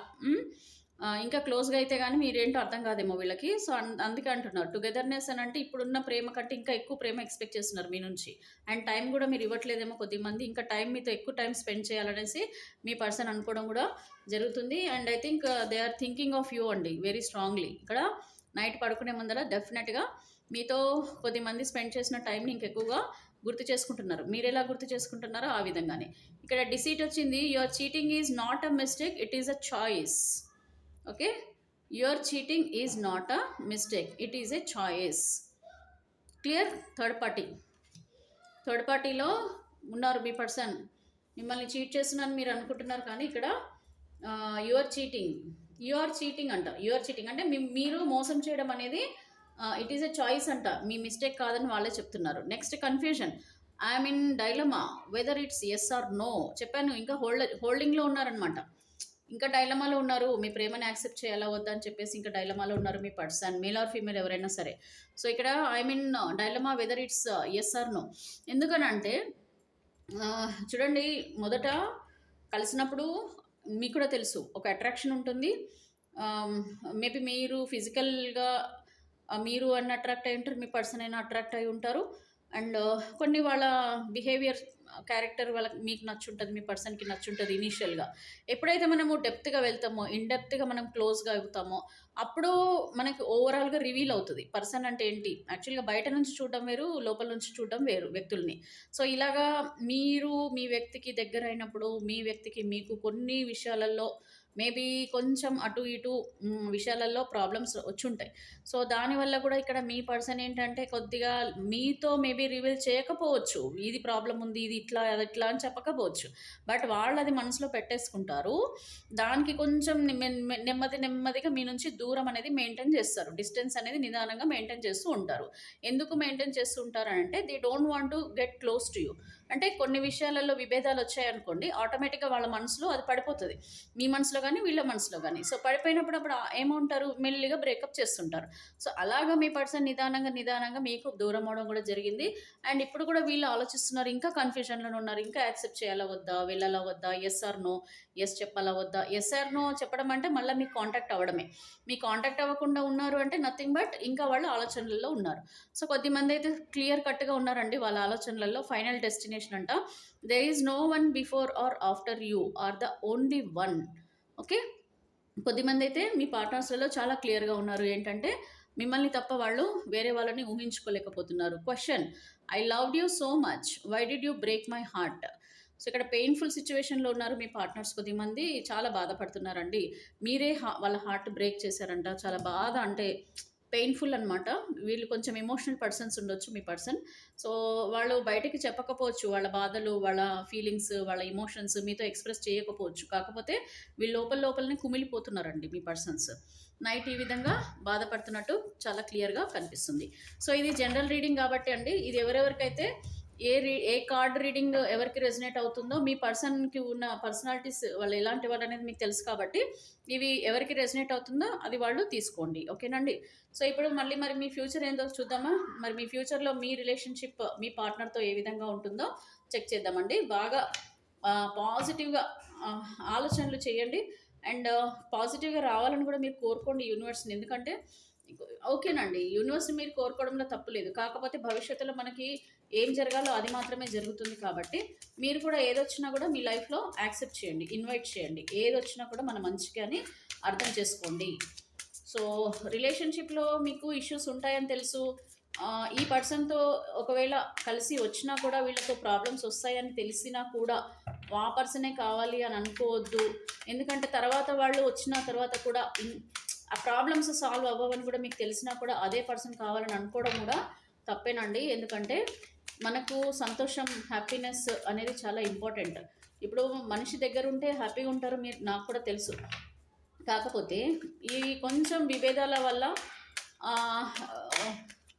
ఇంకా క్లోజ్‌గా అయితే గానీ మీరేంటో అర్థం కాదేమో వీళ్ళకి. సో, అందుకే అంటున్నారు. టుగెదర్‌నెస్ అని అంటే ఇప్పుడున్న ప్రేమ కంటే ఇంకా ఎక్కువ ప్రేమ ఎక్స్‌పెక్ట్ చేస్తున్నారు మీ నుంచి. అండ్ టైం గూడా మీరు ఇవ్వట్లేదేమో కొద్దిమంది. ఇంకా టైం మీతో ఎక్కువ టైం స్పెండ్ చేయాలనేసి మీ పర్సన్ అనుకోవడం గూడా జరుగుతుంది. And I think they are thinking of you అండి వెరీ స్ట్రాంగ్‌లీ. ఇక్కడ నైట్ పడుకునే ముందర డెఫినెట్‌గా మీతో కొద్దిమంది స్పెండ్ చేసిన టైంని ఇంకెక్కువగా గుర్తు చేసుకుంటున్నారు. మీరెలా గుర్తు చేసుకుంటున్నారో ఆ విధంగానే. ఇక్కడ డిసీట్ వచ్చింది. Your cheating is not a mistake. It is a choice. Okay, your cheating is not a mistake, it is a choice. Clear. Third పార్టీలో ఉన్నారు మీ పర్సన్. మిమ్మల్ని చీట్ చేస్తున్నాను మీరు అనుకుంటున్నారు, కానీ ఇక్కడ యువర్ చీటింగ్ అంట. యువర్ చీటింగ్ అంటే మీరు మోసం చేయడం అనేది ఇట్ ఈస్ ఎ చాయిస్ అంట, మీ మిస్టేక్ కాదని వాళ్ళే చెప్తున్నారు. Next confusion. I'm in dilemma whether it's yes or no. చెప్పాను, ఇంకా హోల్డింగ్లో ఉన్నారనమాట. ఇంకా డైలమాలో ఉన్నారు. మీ ప్రేమని యాక్సెప్ట్ చేయాలా వద్దా అని చెప్పేసి ఇంకా డైలమాలో ఉన్నారు మీ పర్సన్, మేల్ ఆర్ ఫీమేల్ ఎవరైనా సరే. సో ఇక్కడ I mean dilemma whether it's yes or no. ఎందుకనంటే చూడండి, మొదట కలిసినప్పుడు మీకు కూడా తెలుసు ఒక అట్రాక్షన్ ఉంటుంది. మేబీ మీరు ఫిజికల్గా మీరు అన్న అట్రాక్ట్ అయి ఉంటారు, మీ పర్సన్ అయినా అట్రాక్ట్ అయి ఉంటారు. అండ్ కొన్ని వాళ్ళ బిహేవియర్ క్యారెక్టర్ వాళ్ళకి మీకు నచ్చుంటుంది, మీ పర్సన్కి నచ్చుంటుంది ఇనీషియల్గా. ఎప్పుడైతే మనము డెప్త్గా వెళ్తామో, ఇన్డెప్త్గా మనం క్లోజ్గా అవుతామో, అప్పుడు మనకి ఓవరాల్గా రివీల్ అవుతుంది పర్సన్ అంటే ఏంటి. యాక్చువల్గా బయట నుంచి చూడడం వేరు, లోపల నుంచి చూడడం వేరు వ్యక్తుల్ని. సో ఇలాగా మీరు మీ వ్యక్తికి దగ్గర అయినప్పుడు, మీ వ్యక్తికి మీకు కొన్ని విషయాలలో మేబీ కొంచెం అటు ఇటు విషయాలలో ప్రాబ్లమ్స్ వచ్చుంటాయి. సో దానివల్ల కూడా ఇక్కడ మీ పర్సన్ ఏంటంటే కొద్దిగా మీతో మేబీ రివీల్ చేయకపోవచ్చు. ఇది ప్రాబ్లం ఉంది, ఇది ఇట్లా అది ఇట్లా అని చెప్పకపోవచ్చు. బట్ వాళ్ళు అది మనసులో పెట్టేసుకుంటారు. దానికి కొంచెం నెమ్మదిగా మీ నుంచి దూరం అనేది మెయింటైన్ చేస్తారు. డిస్టెన్స్ అనేది నిదానంగా మెయింటైన్ చేస్తూ ఉంటారు. ఎందుకు మెయింటైన్ చేస్తూ ఉంటారు అంటే they don't want to get close to you. అంటే కొన్ని విషయాలలో విభేదాలు వచ్చాయనుకోండి, ఆటోమేటిక్గా వాళ్ళ మనసులో అది పడిపోతుంది, మీ మనసులో కానీ వీళ్ళ మనసులో కానీ. సో పడిపోయినప్పుడు అప్పుడు ఏమంటారు, మెల్లిగా బ్రేకప్ చేస్తుంటారు. సో అలాగా మీ పర్సన్ నిదానంగా మీకు దూరం అవడం కూడా జరిగింది. అండ్ ఇప్పుడు కూడా వీళ్ళు ఆలోచిస్తున్నారు, ఇంకా కన్ఫ్యూజన్లో ఉన్నారు, ఇంకా యాక్సెప్ట్ చేయాలా వద్దా, వెళ్ళాలా వద్దా, ఎస్ ఆర్ నో. ఎస్ చెప్పాలా వద్దా. ఎస్ ఆర్ నో చెప్పడం అంటే మళ్ళీ మీకు కాంటాక్ట్ అవ్వడమే. మీ కాంటాక్ట్ అవ్వకుండా ఉన్నారు అంటే నథింగ్ బట్ ఇంకా వాళ్ళ ఆలోచనలలో ఉన్నారు. సో కొద్దిమంది అయితే క్లియర్ కట్గా ఉన్నారండి వాళ్ళ ఆలోచనలలో. ఫైనల్ డెస్టినేషన్ అంట. There is no one before or after you are the only one. Okay, కొద్దిమంది అయితే మీ పార్ట్నర్స్లలో చాలా క్లియర్గా ఉన్నారు. ఏంటంటే మిమ్మల్ని తప్ప వాళ్ళు వేరే వాళ్ళని ఊహించుకోలేకపోతున్నారు. Question. I loved you so much, why did you break my heart. So ఇక్కడ పెయిన్ఫుల్ సిచ్యువేషన్లో ఉన్నారు మీ పార్ట్నర్స్. కొద్దిమంది చాలా బాధపడుతున్నారండి. మీరే వాళ్ళ హార్ట్ బ్రేక్ చేశారంట. చాలా బాధ అంటే పెయిన్ఫుల్ అనమాట. వీళ్ళు కొంచెం ఎమోషనల్ పర్సన్స్ ఉండొచ్చు మీ పర్సన్. సో వాళ్ళు బయటకి చెప్పకపోవచ్చు వాళ్ళ బాధలు, వాళ్ళ ఫీలింగ్స్, వాళ్ళ ఎమోషన్స్ మీతో ఎక్స్ప్రెస్ చేయకపోవచ్చు. కాకపోతే వీళ్ళు లోపలనే కుమిలిపోతున్నారండి మీ పర్సన్స్. నైట్ ఈ విధంగా బాధపడుతున్నట్టు చాలా క్లియర్గా కనిపిస్తుంది. సో ఇది జనరల్ రీడింగ్ కాబట్టి అండి, ఇది ఎవరెవరికైతే ఏ కార్డ్ రీడింగ్ ఎవరికి రెజనేట్ అవుతుందో, మీ పర్సన్కి ఉన్న పర్సనాలిటీస్ వాళ్ళు ఎలాంటి వాళ్ళు అనేది మీకు తెలుసు కాబట్టి ఇవి ఎవరికి రెజనేట్ అవుతుందో అది వాళ్ళు తీసుకోండి. ఓకేనండి. సో ఇప్పుడు మరి మీ ఫ్యూచర్ ఏందో చూద్దామా. మరి మీ ఫ్యూచర్లో మీ రిలేషన్షిప్ మీ పార్ట్నర్తో ఏ విధంగా ఉంటుందో చెక్ చేద్దామండి. బాగా పాజిటివ్గా ఆలోచనలు చేయండి. అండ్ పాజిటివ్గా రావాలని కూడా మీరు కోరుకోండి యూనివర్స్ని. ఎందుకంటే ఓకేనండి, యూనివర్స్ని మీరు కోరుకోవడంలో తప్పు లేదు. కాకపోతే భవిష్యత్తులో మనకి ఏం జరగాలో అది మాత్రమే జరుగుతుంది. కాబట్టి మీరు కూడా ఏదొచ్చినా కూడా మీ లైఫ్లో యాక్సెప్ట్ చేయండి, ఇన్వైట్ చేయండి. ఏదొచ్చినా కూడా మన మంచిగా అని అర్థం చేసుకోండి. సో రిలేషన్షిప్లో మీకు ఇష్యూస్ ఉంటాయని తెలుసు. ఈ పర్సన్తో ఒకవేళ కలిసి వచ్చినా కూడా వీళ్ళతో ప్రాబ్లమ్స్ వస్తాయని తెలిసినా కూడా ఆ పర్సనే కావాలి అని అనుకోవద్దు. ఎందుకంటే తర్వాత వాళ్ళు వచ్చిన తర్వాత కూడా ఆ ప్రాబ్లమ్స్ సాల్వ్ అవ్వవని కూడా మీకు తెలిసినా కూడా అదే పర్సన్ కావాలని అనుకోవడం కూడా తప్పేనండి. ఎందుకంటే మనకు సంతోషం, హ్యాపీనెస్ అనేది చాలా ఇంపార్టెంట్. ఇప్పుడు మనిషి దగ్గర ఉంటే హ్యాపీగా ఉంటారు, మీరు నాకు కూడా తెలుసు. కాకపోతే ఈ కొంచెం విభేదాల వల్ల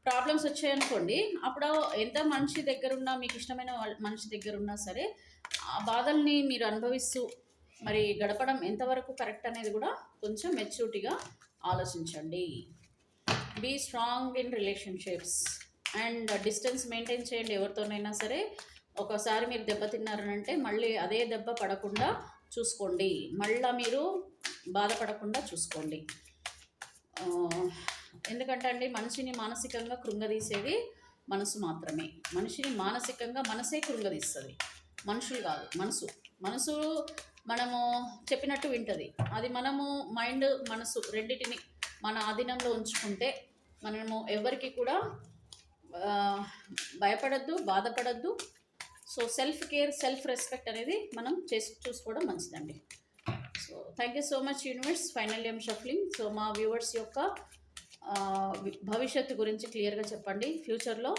ప్రాబ్లమ్స్ వచ్చాయనుకోండి, అప్పుడు ఎంత మనిషి దగ్గరున్నా, మీకు ఇష్టమైన మనిషి దగ్గరున్నా సరే ఆ బాధల్ని మీరు అనుభవిస్తూ మరి గడపడం ఎంతవరకు కరెక్ట్ అనేది కూడా కొంచెం మెచ్యూరిటీగా ఆలోచించండి. Be strong in relationships and distance maintain చేయండి ఎవరితోనైనా సరే. ఒకసారి మీరు దెబ్బతిన్నారనంటే మళ్ళీ అదే దెబ్బ పడకుండా చూసుకోండి. మళ్ళీ మీరు బాధపడకుండా చూసుకోండి. ఆ, ఎందుకంటే అండి మనిషిని మానసికంగా కృంగదీసేది మనసు మాత్రమే. మనిషిని మానసికంగా మనసే కృంగదీస్తుంది, మనుషులు కాదు. మనసు మనసు మనము చెప్పినట్టు వింటుంది. అది మనము మైండ్ మనసు రెండిటిని మన ఆధీనంలో ఉంచుకుంటే మనము ఎవరికి కూడా ఆ, భయపడద్దు, బాధపడద్దు. So self care, self respect అనేది మనం చూసుకోవడం మంచిదండి. So thank you so much universe. Final I'm shuffling. So మా వ్యూవర్స్ యొక్క భవిష్యత్తు గురించి క్లియర్గా చెప్పండి. ఫ్యూచర్లో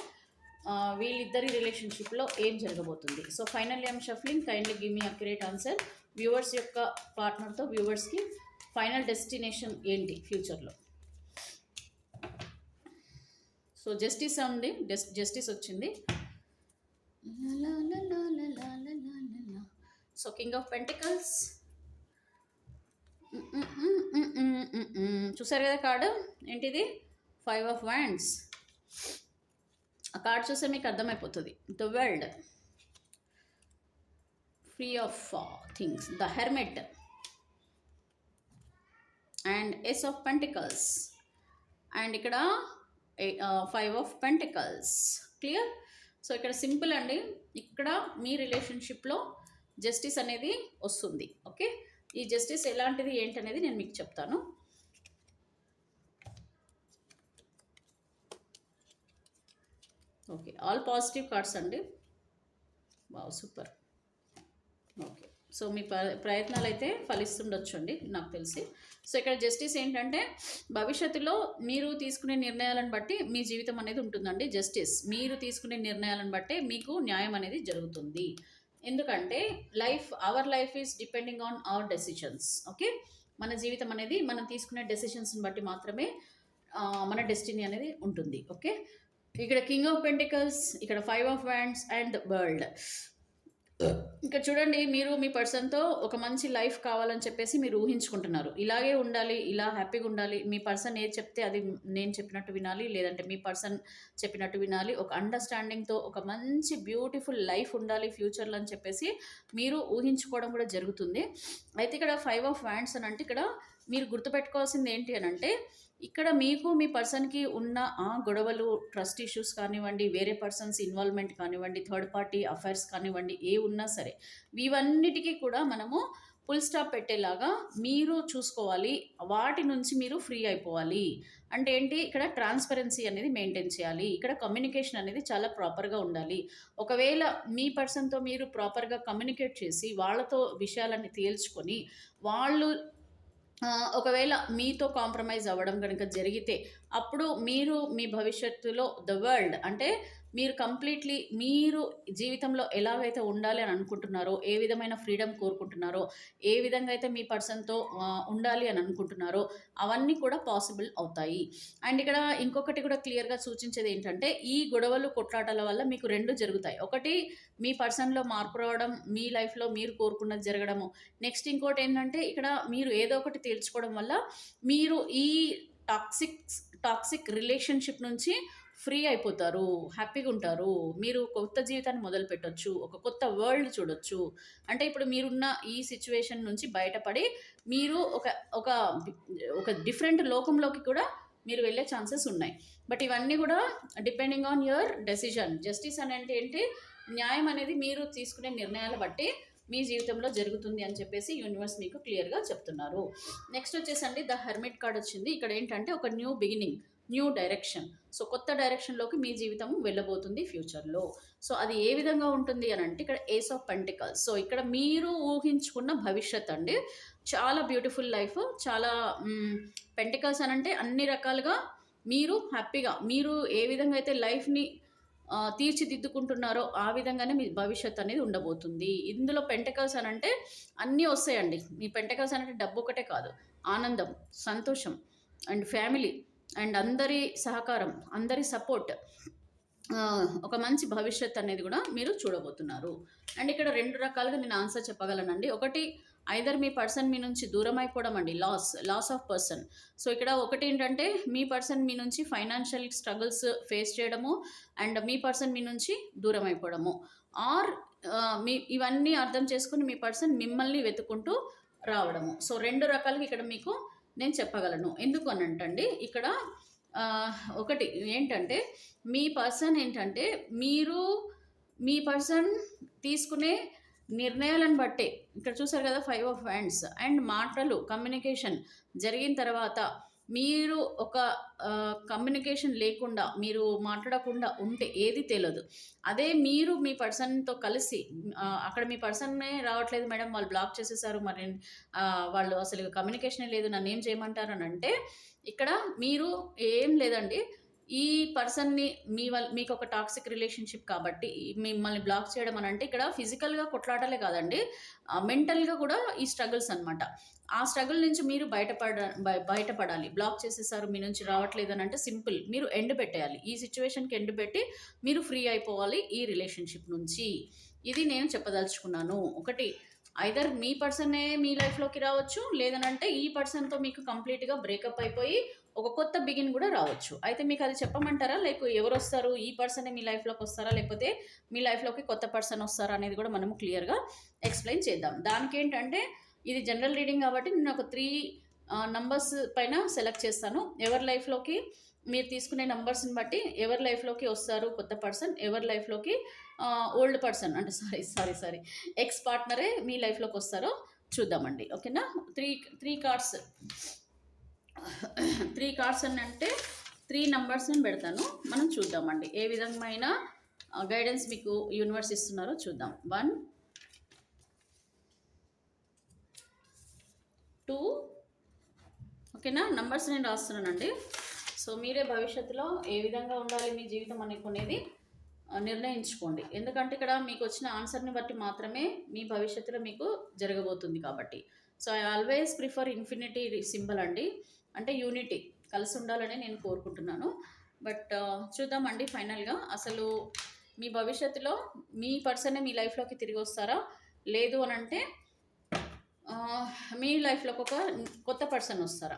వీళ్ళిద్దరి రిలేషన్షిప్లో ఏం జరగబోతుంది. So final I'm shuffling. Kindly give me accurate answer. Viewers యొక్క పార్ట్నర్తో వ్యూవర్స్కి ఫైనల్ డెస్టినేషన్ ఏంటి ఫ్యూచర్లో. సో జస్టిస్ ఉంది, జస్టిస్ వచ్చింది. సో కింగ్ ఆఫ్ పెంటికల్స్ చూసారు కదా కార్డు. ఏంటిది? 5 ఆఫ్ వ్యాండ్స్. ఆ కార్డ్ చూస్తే మీకు అర్థమైపోతుంది. The world, free of things, the hermit and ace of pentacles and ఇక్కడ 5 ఆఫ్ పెంటికల్స్. క్లియర్? సో ఇక్కడ సింపుల్ అండి. ఇక్కడ మీ రిలేషన్షిప్లో జస్టిస్ అనేది వస్తుంది. ఓకే, ఈ జస్టిస్ ఎలాంటిది ఏంటనేది నేను మీకు చెప్తాను. ఓకే, ఆల్ పాజిటివ్ కార్డ్స్ అండి. Wow, super. ఓకే, సో మీ ప్రయత్నాలు అయితే ఫలిస్తుండొచ్చు అండి నాకు తెలిసి. సో ఇక్కడ జస్టిస్ ఏంటంటే భవిష్యత్తులో మీరు తీసుకునే నిర్ణయాలను బట్టి మీ జీవితం అనేది ఉంటుందండి. జస్టిస్, మీరు తీసుకునే నిర్ణయాలను బట్టే మీకు న్యాయం అనేది జరుగుతుంది. ఎందుకంటే our life is depending on hour decisions. Okay, మన జీవితం అనేది మనం తీసుకునే డెసిషన్స్ని బట్టి మాత్రమే మన డెస్టినీ అనేది ఉంటుంది. ఓకే, ఇక్కడ కింగ్ ఆఫ్ పెంటికల్స్, ఇక్కడ 5 of wands and the world. ఇక్కడ చూడండి, మీరు మీ పర్సన్తో ఒక మంచి లైఫ్ కావాలని చెప్పేసి మీరు ఊహించుకుంటున్నారు. ఇలాగే ఉండాలి, ఇలా హ్యాపీగా ఉండాలి, మీ పర్సన్ ఏది చెప్తే అది నేను చెప్పినట్టు వినాలి, లేదంటే మీ పర్సన్ చెప్పినట్టు వినాలి, ఒక అండర్స్టాండింగ్తో ఒక మంచి బ్యూటిఫుల్ లైఫ్ ఉండాలి ఫ్యూచర్లో అని చెప్పేసి మీరు ఊహించుకోవడం కూడా జరుగుతుంది. అయితే ఇక్కడ 5 ఆఫ్ వ్యాండ్స్ అని అంటే ఇక్కడ మీరు గుర్తుపెట్టుకోవాల్సింది ఏంటి అని అంటే ఇక్కడ మీకు మీ పర్సన్కి ఉన్న ఆ గొడవలు, ట్రస్ట్ ఇష్యూస్ కానివ్వండి, వేరే పర్సన్స్ ఇన్వాల్వ్మెంట్ కానివ్వండి, థర్డ్ పార్టీ అఫైర్స్ కానివ్వండి, ఏ ఉన్నా సరే ఇవన్నిటికీ కూడా మనము ఫుల్ స్టాప్ పెట్టేలాగా మీరు చూసుకోవాలి. వాటి నుంచి మీరు ఫ్రీ అయిపోవాలి. అంటే ఏంటి, ఇక్కడ ట్రాన్స్పరెన్సీ అనేది మెయింటైన్ చేయాలి. ఇక్కడ కమ్యూనికేషన్ అనేది చాలా ప్రాపర్గా ఉండాలి. ఒకవేళ మీ పర్సన్తో మీరు ప్రాపర్గా కమ్యూనికేట్ చేసి వాళ్ళతో విషయాలన్నీ తేల్చుకొని వాళ్ళు ఒకవేళ మీతో కాంప్రమైజ్ అవ్వడం కనుక జరిగితే అప్పుడు మీరు మీ భవిష్యత్తులో ద వరల్డ్ అంటే మీరు కంప్లీట్లీ మీరు జీవితంలో ఎలాగైతే ఉండాలి అని అనుకుంటున్నారో, ఏ విధమైన ఫ్రీడమ్ కోరుకుంటున్నారో, ఏ విధంగా అయితే మీ పర్సన్తో ఉండాలి అని అనుకుంటున్నారో అవన్నీ కూడా పాసిబుల్ అవుతాయి. అండ్ ఇక్కడ ఇంకొకటి కూడా క్లియర్గా సూచించేది ఏంటంటే ఈ గొడవలు, కొట్లాటల వల్ల మీకు 2 జరుగుతాయి. ఒకటి, మీ పర్సన్లో మార్పు రావడం, మీ లైఫ్లో మీరు కోరుకున్నది జరగడము. నెక్స్ట్ ఇంకోటి ఏంటంటే ఇక్కడ మీరు ఏదో ఒకటి తేల్చుకోవడం వల్ల మీరు ఈ టాక్సిక్ రిలేషన్షిప్ నుంచి ఫ్రీ అయిపోతారు, హ్యాపీగా ఉంటారు. మీరు కొత్త జీవితాన్ని మొదలు పెట్టొచ్చు, ఒక కొత్త వరల్డ్ చూడొచ్చు. అంటే ఇప్పుడు మీరున్న ఈ సిచ్యువేషన్ నుంచి బయటపడి మీరు ఒక ఒక ఒక డిఫరెంట్ లోకంలోకి కూడా మీరు వెళ్ళే ఛాన్సెస్ ఉన్నాయి. బట్ ఇవన్నీ కూడా depending on your decision. Justice అని అంటే ఏంటి, న్యాయం అనేది మీరు తీసుకునే నిర్ణయాలు బట్టి మీ జీవితంలో జరుగుతుంది అని చెప్పేసి యూనివర్స్ మీకు క్లియర్గా చెప్తున్నారు. నెక్స్ట్ వచ్చేసండి ద హెర్మిట్ కార్డ్ వచ్చింది. ఇక్కడ ఏంటంటే ఒక new beginning, new direction. So కొత్త డైరెక్షన్లోకి మీ జీవితం వెళ్ళబోతుంది ఫ్యూచర్లో. సో అది ఏ విధంగా ఉంటుంది అని అంటే ఇక్కడ ఏస్ ఆఫ్ పెంటికల్స్. సో ఇక్కడ మీరు ఊహించుకున్న భవిష్యత్ అండి, చాలా బ్యూటిఫుల్ లైఫ్. చాలా పెంటికల్స్ అని అంటే అన్ని రకాలుగా మీరు హ్యాపీగా, మీరు ఏ విధంగా అయితే లైఫ్ని తీర్చిదిద్దుకుంటున్నారో ఆ విధంగానే మీ భవిష్యత్ అనేది ఉండబోతుంది. ఇందులో పెంటికల్స్ అని అంటే అన్నీ వస్తాయండి. మీ పెంటికల్స్ అంటే డబ్బు ఒకటే కాదు, ఆనందం, సంతోషం అండ్ ఫ్యామిలీ అండ్ అందరి సహకారం, అందరి సపోర్ట్, ఒక మంచి భవిష్యత్ అనేది కూడా మీరు చూడబోతున్నారు. అండ్ ఇక్కడ 2 రకాలుగా నేను ఆన్సర్ చెప్పగలనండి. ఒకటి, ఐదర్ మీ పర్సన్ మీ నుంచి దూరం అయిపోవడం అండి, లాస్ ఆఫ్ పర్సన్. సో ఇక్కడ ఒకటి ఏంటంటే మీ పర్సన్ మీ నుంచి ఫైనాన్షియల్ స్ట్రగుల్స్ ఫేస్ చేయడము అండ్ మీ పర్సన్ మీ నుంచి దూరం అయిపోవడము. ఆర్ ఇవన్నీ అర్థం చేసుకుని మీ పర్సన్ మిమ్మల్ని వెతుకుంటూ రావడము. సో 2 రకాలుగా ఇక్కడ మీకు నేను చెప్పగలను. ఎందుకు అనంటండి ఇక్కడ ఒకటి ఏంటంటే మీ పర్సన్ ఏంటంటే మీరు మీ పర్సన్ తీసుకునే నిర్ణయాలను బట్టే ఇక్కడ చూసారు కదా 5 ఆఫ్ హ్యాండ్స్ అండ్ మాటలు కమ్యూనికేషన్ జరిగిన తర్వాత మీరు ఒక కమ్యూనికేషన్ లేకుండా మీరు మాట్లాడకుండా ఉంటే ఏది తెలియదు. అదే మీరు మీ పర్సన్తో కలిసి అక్కడ మీ పర్సన్నే రావట్లేదు మేడం, వాళ్ళు బ్లాక్ చేసేసారు, మరి వాళ్ళు అసలు కమ్యూనికేషనే లేదు, నన్ను ఏం చేయమంటారు అని అంటే ఇక్కడ మీరు ఏం లేదండి, ఈ పర్సన్ని మీకు ఒక టాక్సిక్ రిలేషన్షిప్ కాబట్టి మిమ్మల్ని బ్లాక్ చేయడం అని అంటే ఇక్కడ ఫిజికల్గా కొట్లాటలే కాదండి, మెంటల్గా కూడా ఈ స్ట్రగుల్స్ అనమాట. ఆ స్ట్రగుల్ నుంచి మీరు బయటపడాలి. బ్లాక్ చేసేసారు, మీ నుంచి రావట్లేదు అని అంటే సింపుల్, మీరు ఎండ్ పెట్టేయాలి. ఈ సిచ్యువేషన్కి ఎండ్ పెట్టి మీరు ఫ్రీ అయిపోవాలి ఈ రిలేషన్షిప్ నుంచి. ఇది నేను చెప్పదలుచుకున్నాను. ఒకటి ఐదర్ మీ పర్సనే మీ లైఫ్లోకి రావచ్చు, లేదనంటే ఈ పర్సన్తో మీకు కంప్లీట్గా బ్రేకప్ అయిపోయి ఒక కొత్త బిగిన్ కూడా రావచ్చు. అయితే మీకు అది చెప్పమంటారా, లేక ఎవరు వస్తారు, ఈ పర్సనే మీ లైఫ్లోకి వస్తారా, లేకపోతే మీ లైఫ్లోకి కొత్త పర్సన్ వస్తారా అనేది కూడా మనము క్లియర్గా ఎక్స్ప్లెయిన్ చేద్దాం. దానికి ఏంటంటే ఇది జనరల్ రీడింగ్ కాబట్టి నేను ఒక 3 నంబర్స్ పైన సెలెక్ట్ చేస్తాను. ఎవరి లైఫ్లోకి మీరు తీసుకునే నంబర్స్ని బట్టి ఎవరి లైఫ్లోకి వస్తారు కొత్త పర్సన్, ఎవరి లైఫ్లోకి ఓల్డ్ పర్సన్ అంటే సారీ ఎక్స్ పార్ట్నరే మీ లైఫ్లోకి వస్తారో చూద్దామండి. ఓకేనా, త్రీ కార్డ్స్ అని అంటే 3 నంబర్స్ని పెడతాను, మనం చూద్దామండి ఏ విధమైన గైడెన్స్ మీకు యూనివర్స్ ఇస్తున్నారో చూద్దాం. 1 2 ఓకేనా, నంబర్స్ నేను రాస్తున్నానండి. సో మీరే భవిష్యత్తులో ఏ విధంగా ఉండాలి మీ జీవితం అనేది నిర్ణయించుకోండి. ఎందుకంటే ఇక్కడ మీకు వచ్చిన ఆన్సర్ని బట్టి మాత్రమే మీ భవిష్యత్తులో మీకు జరగబోతుంది కాబట్టి. So I always prefer infinity symbol అండి, అంటే యూనిటీ, కలిసి ఉండాలని నేను కోరుకుంటున్నాను. బట్ చూద్దామండి ఫైనల్గా అసలు మీ భవిష్యత్తులో మీ పర్సనే మీ లైఫ్లోకి తిరిగి వస్తారా, లేదు అని అంటే మీ లైఫ్లోకి ఒక కొత్త పర్సన్ వస్తారా.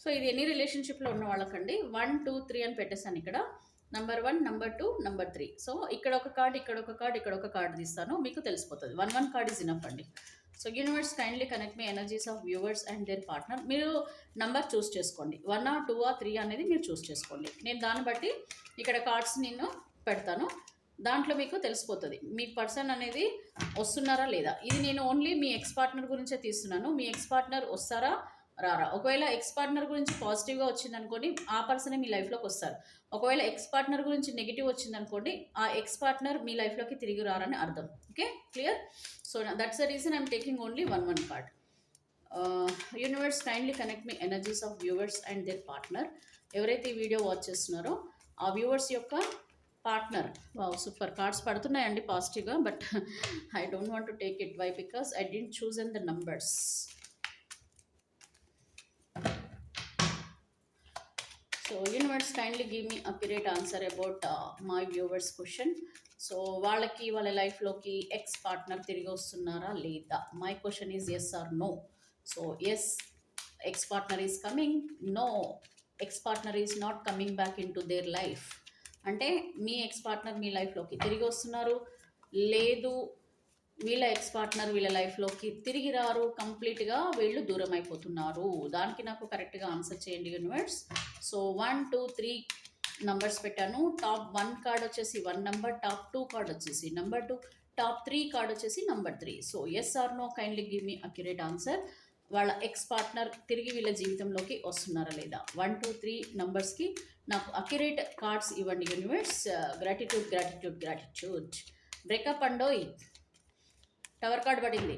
సో ఇది ఎనీ రిలేషన్షిప్లో ఉన్న వాళ్ళకండి. 1 2 3 అని పెట్టేశాను ఇక్కడ. Number 1, number 2, number 3. సో ఇక్కడ ఒక కార్డ్, ఇక్కడ ఒక కార్డ్, ఇక్కడ ఒక కార్డ్ తీస్తాను, మీకు తెలిసిపోతుంది. 1 కార్డ్ ఈజ్ ఇనఫ్ అండి. సో యూనివర్స్ కైండ్లీ కనెక్ట్ మీ energies of viewers and their partner. మీరు నంబర్ చూస్ చేసుకోండి, 1 2 3 అనేది మీరు చూస్ చేసుకోండి. నేను దాన్ని బట్టి ఇక్కడ కార్డ్స్ నేను పెడతాను, దాంట్లో మీకు తెలిసిపోతుంది మీ పర్సన్ అనేది వస్తున్నారా లేదా. ఇది నేను ఓన్లీ మీ ఎక్స్ పార్ట్నర్ గురించే తీస్తున్నాను. మీ ఎక్స్ పార్ట్నర్ వస్తారా రారా. ఒకవేళ ఎక్స్ పార్ట్నర్ గురించి పాజిటివ్గా వచ్చింది అనుకోండి, ఆ పర్సనే మీ లైఫ్లోకి వస్తారు. ఒకవేళ ఎక్స్ పార్ట్నర్ గురించి నెగిటివ్ వచ్చింది అనుకోండి, ఆ ఎక్స్ పార్ట్నర్ మీ లైఫ్లోకి తిరిగి రారని అర్థం. Okay, clear. So that's the reason I'm taking only 1 card. Universe kindly connect మీ energies of viewers and their partner. ఎవరైతే ఈ వీడియో వాచ్ చేస్తున్నారో ఆ వ్యూవర్స్ యొక్క పార్ట్నర్. సూపర్ కార్డ్స్ పడుతున్నాయండి పాజిటివ్గా, but I don't want to take it. Why? Because I didn't choose in the numbers. So universe kindly give me accurate answer about my viewers question. So వాళ్ళకి వాళ్ళ లైఫ్లోకి ex partner తిరిగి వస్తున్నారా లేదా. My question is yes or no. So yes, ex partner is coming. No, ex partner is not coming back in to their life. అంటే మీ X partner మీ లైఫ్లోకి తిరిగి వస్తున్నారు, లేదు వీళ్ళ ఎక్స్ పార్ట్నర్ వీళ్ళ లైఫ్లోకి తిరిగి రారు, కంప్లీట్గా వీళ్ళు దూరం అయిపోతున్నారు. దానికి నాకు కరెక్ట్గా ఆన్సర్ చేయండి యూనివర్స్. సో 1 2 3 నంబర్స్ పెట్టాను. టాప్ 1 కార్డ్ వచ్చేసి 1 నంబర్, టాప్ 2 కార్డ్ వచ్చేసి నంబర్ 2, టాప్ 3 కార్డ్ వచ్చేసి number 3. So yes or no, kindly give me accurate answer. వాళ్ళ ఎక్స్ పార్ట్నర్ తిరిగి వీళ్ళ జీవితంలోకి వస్తున్నారా లేదా. 1 2 3 నంబర్స్కి నాకు అక్యురేట్ కార్డ్స్ ఇవ్వండి universe. Gratitude gratitude gratitude. Breakup అండోయ్, టవర్ కార్డ్ పడింది,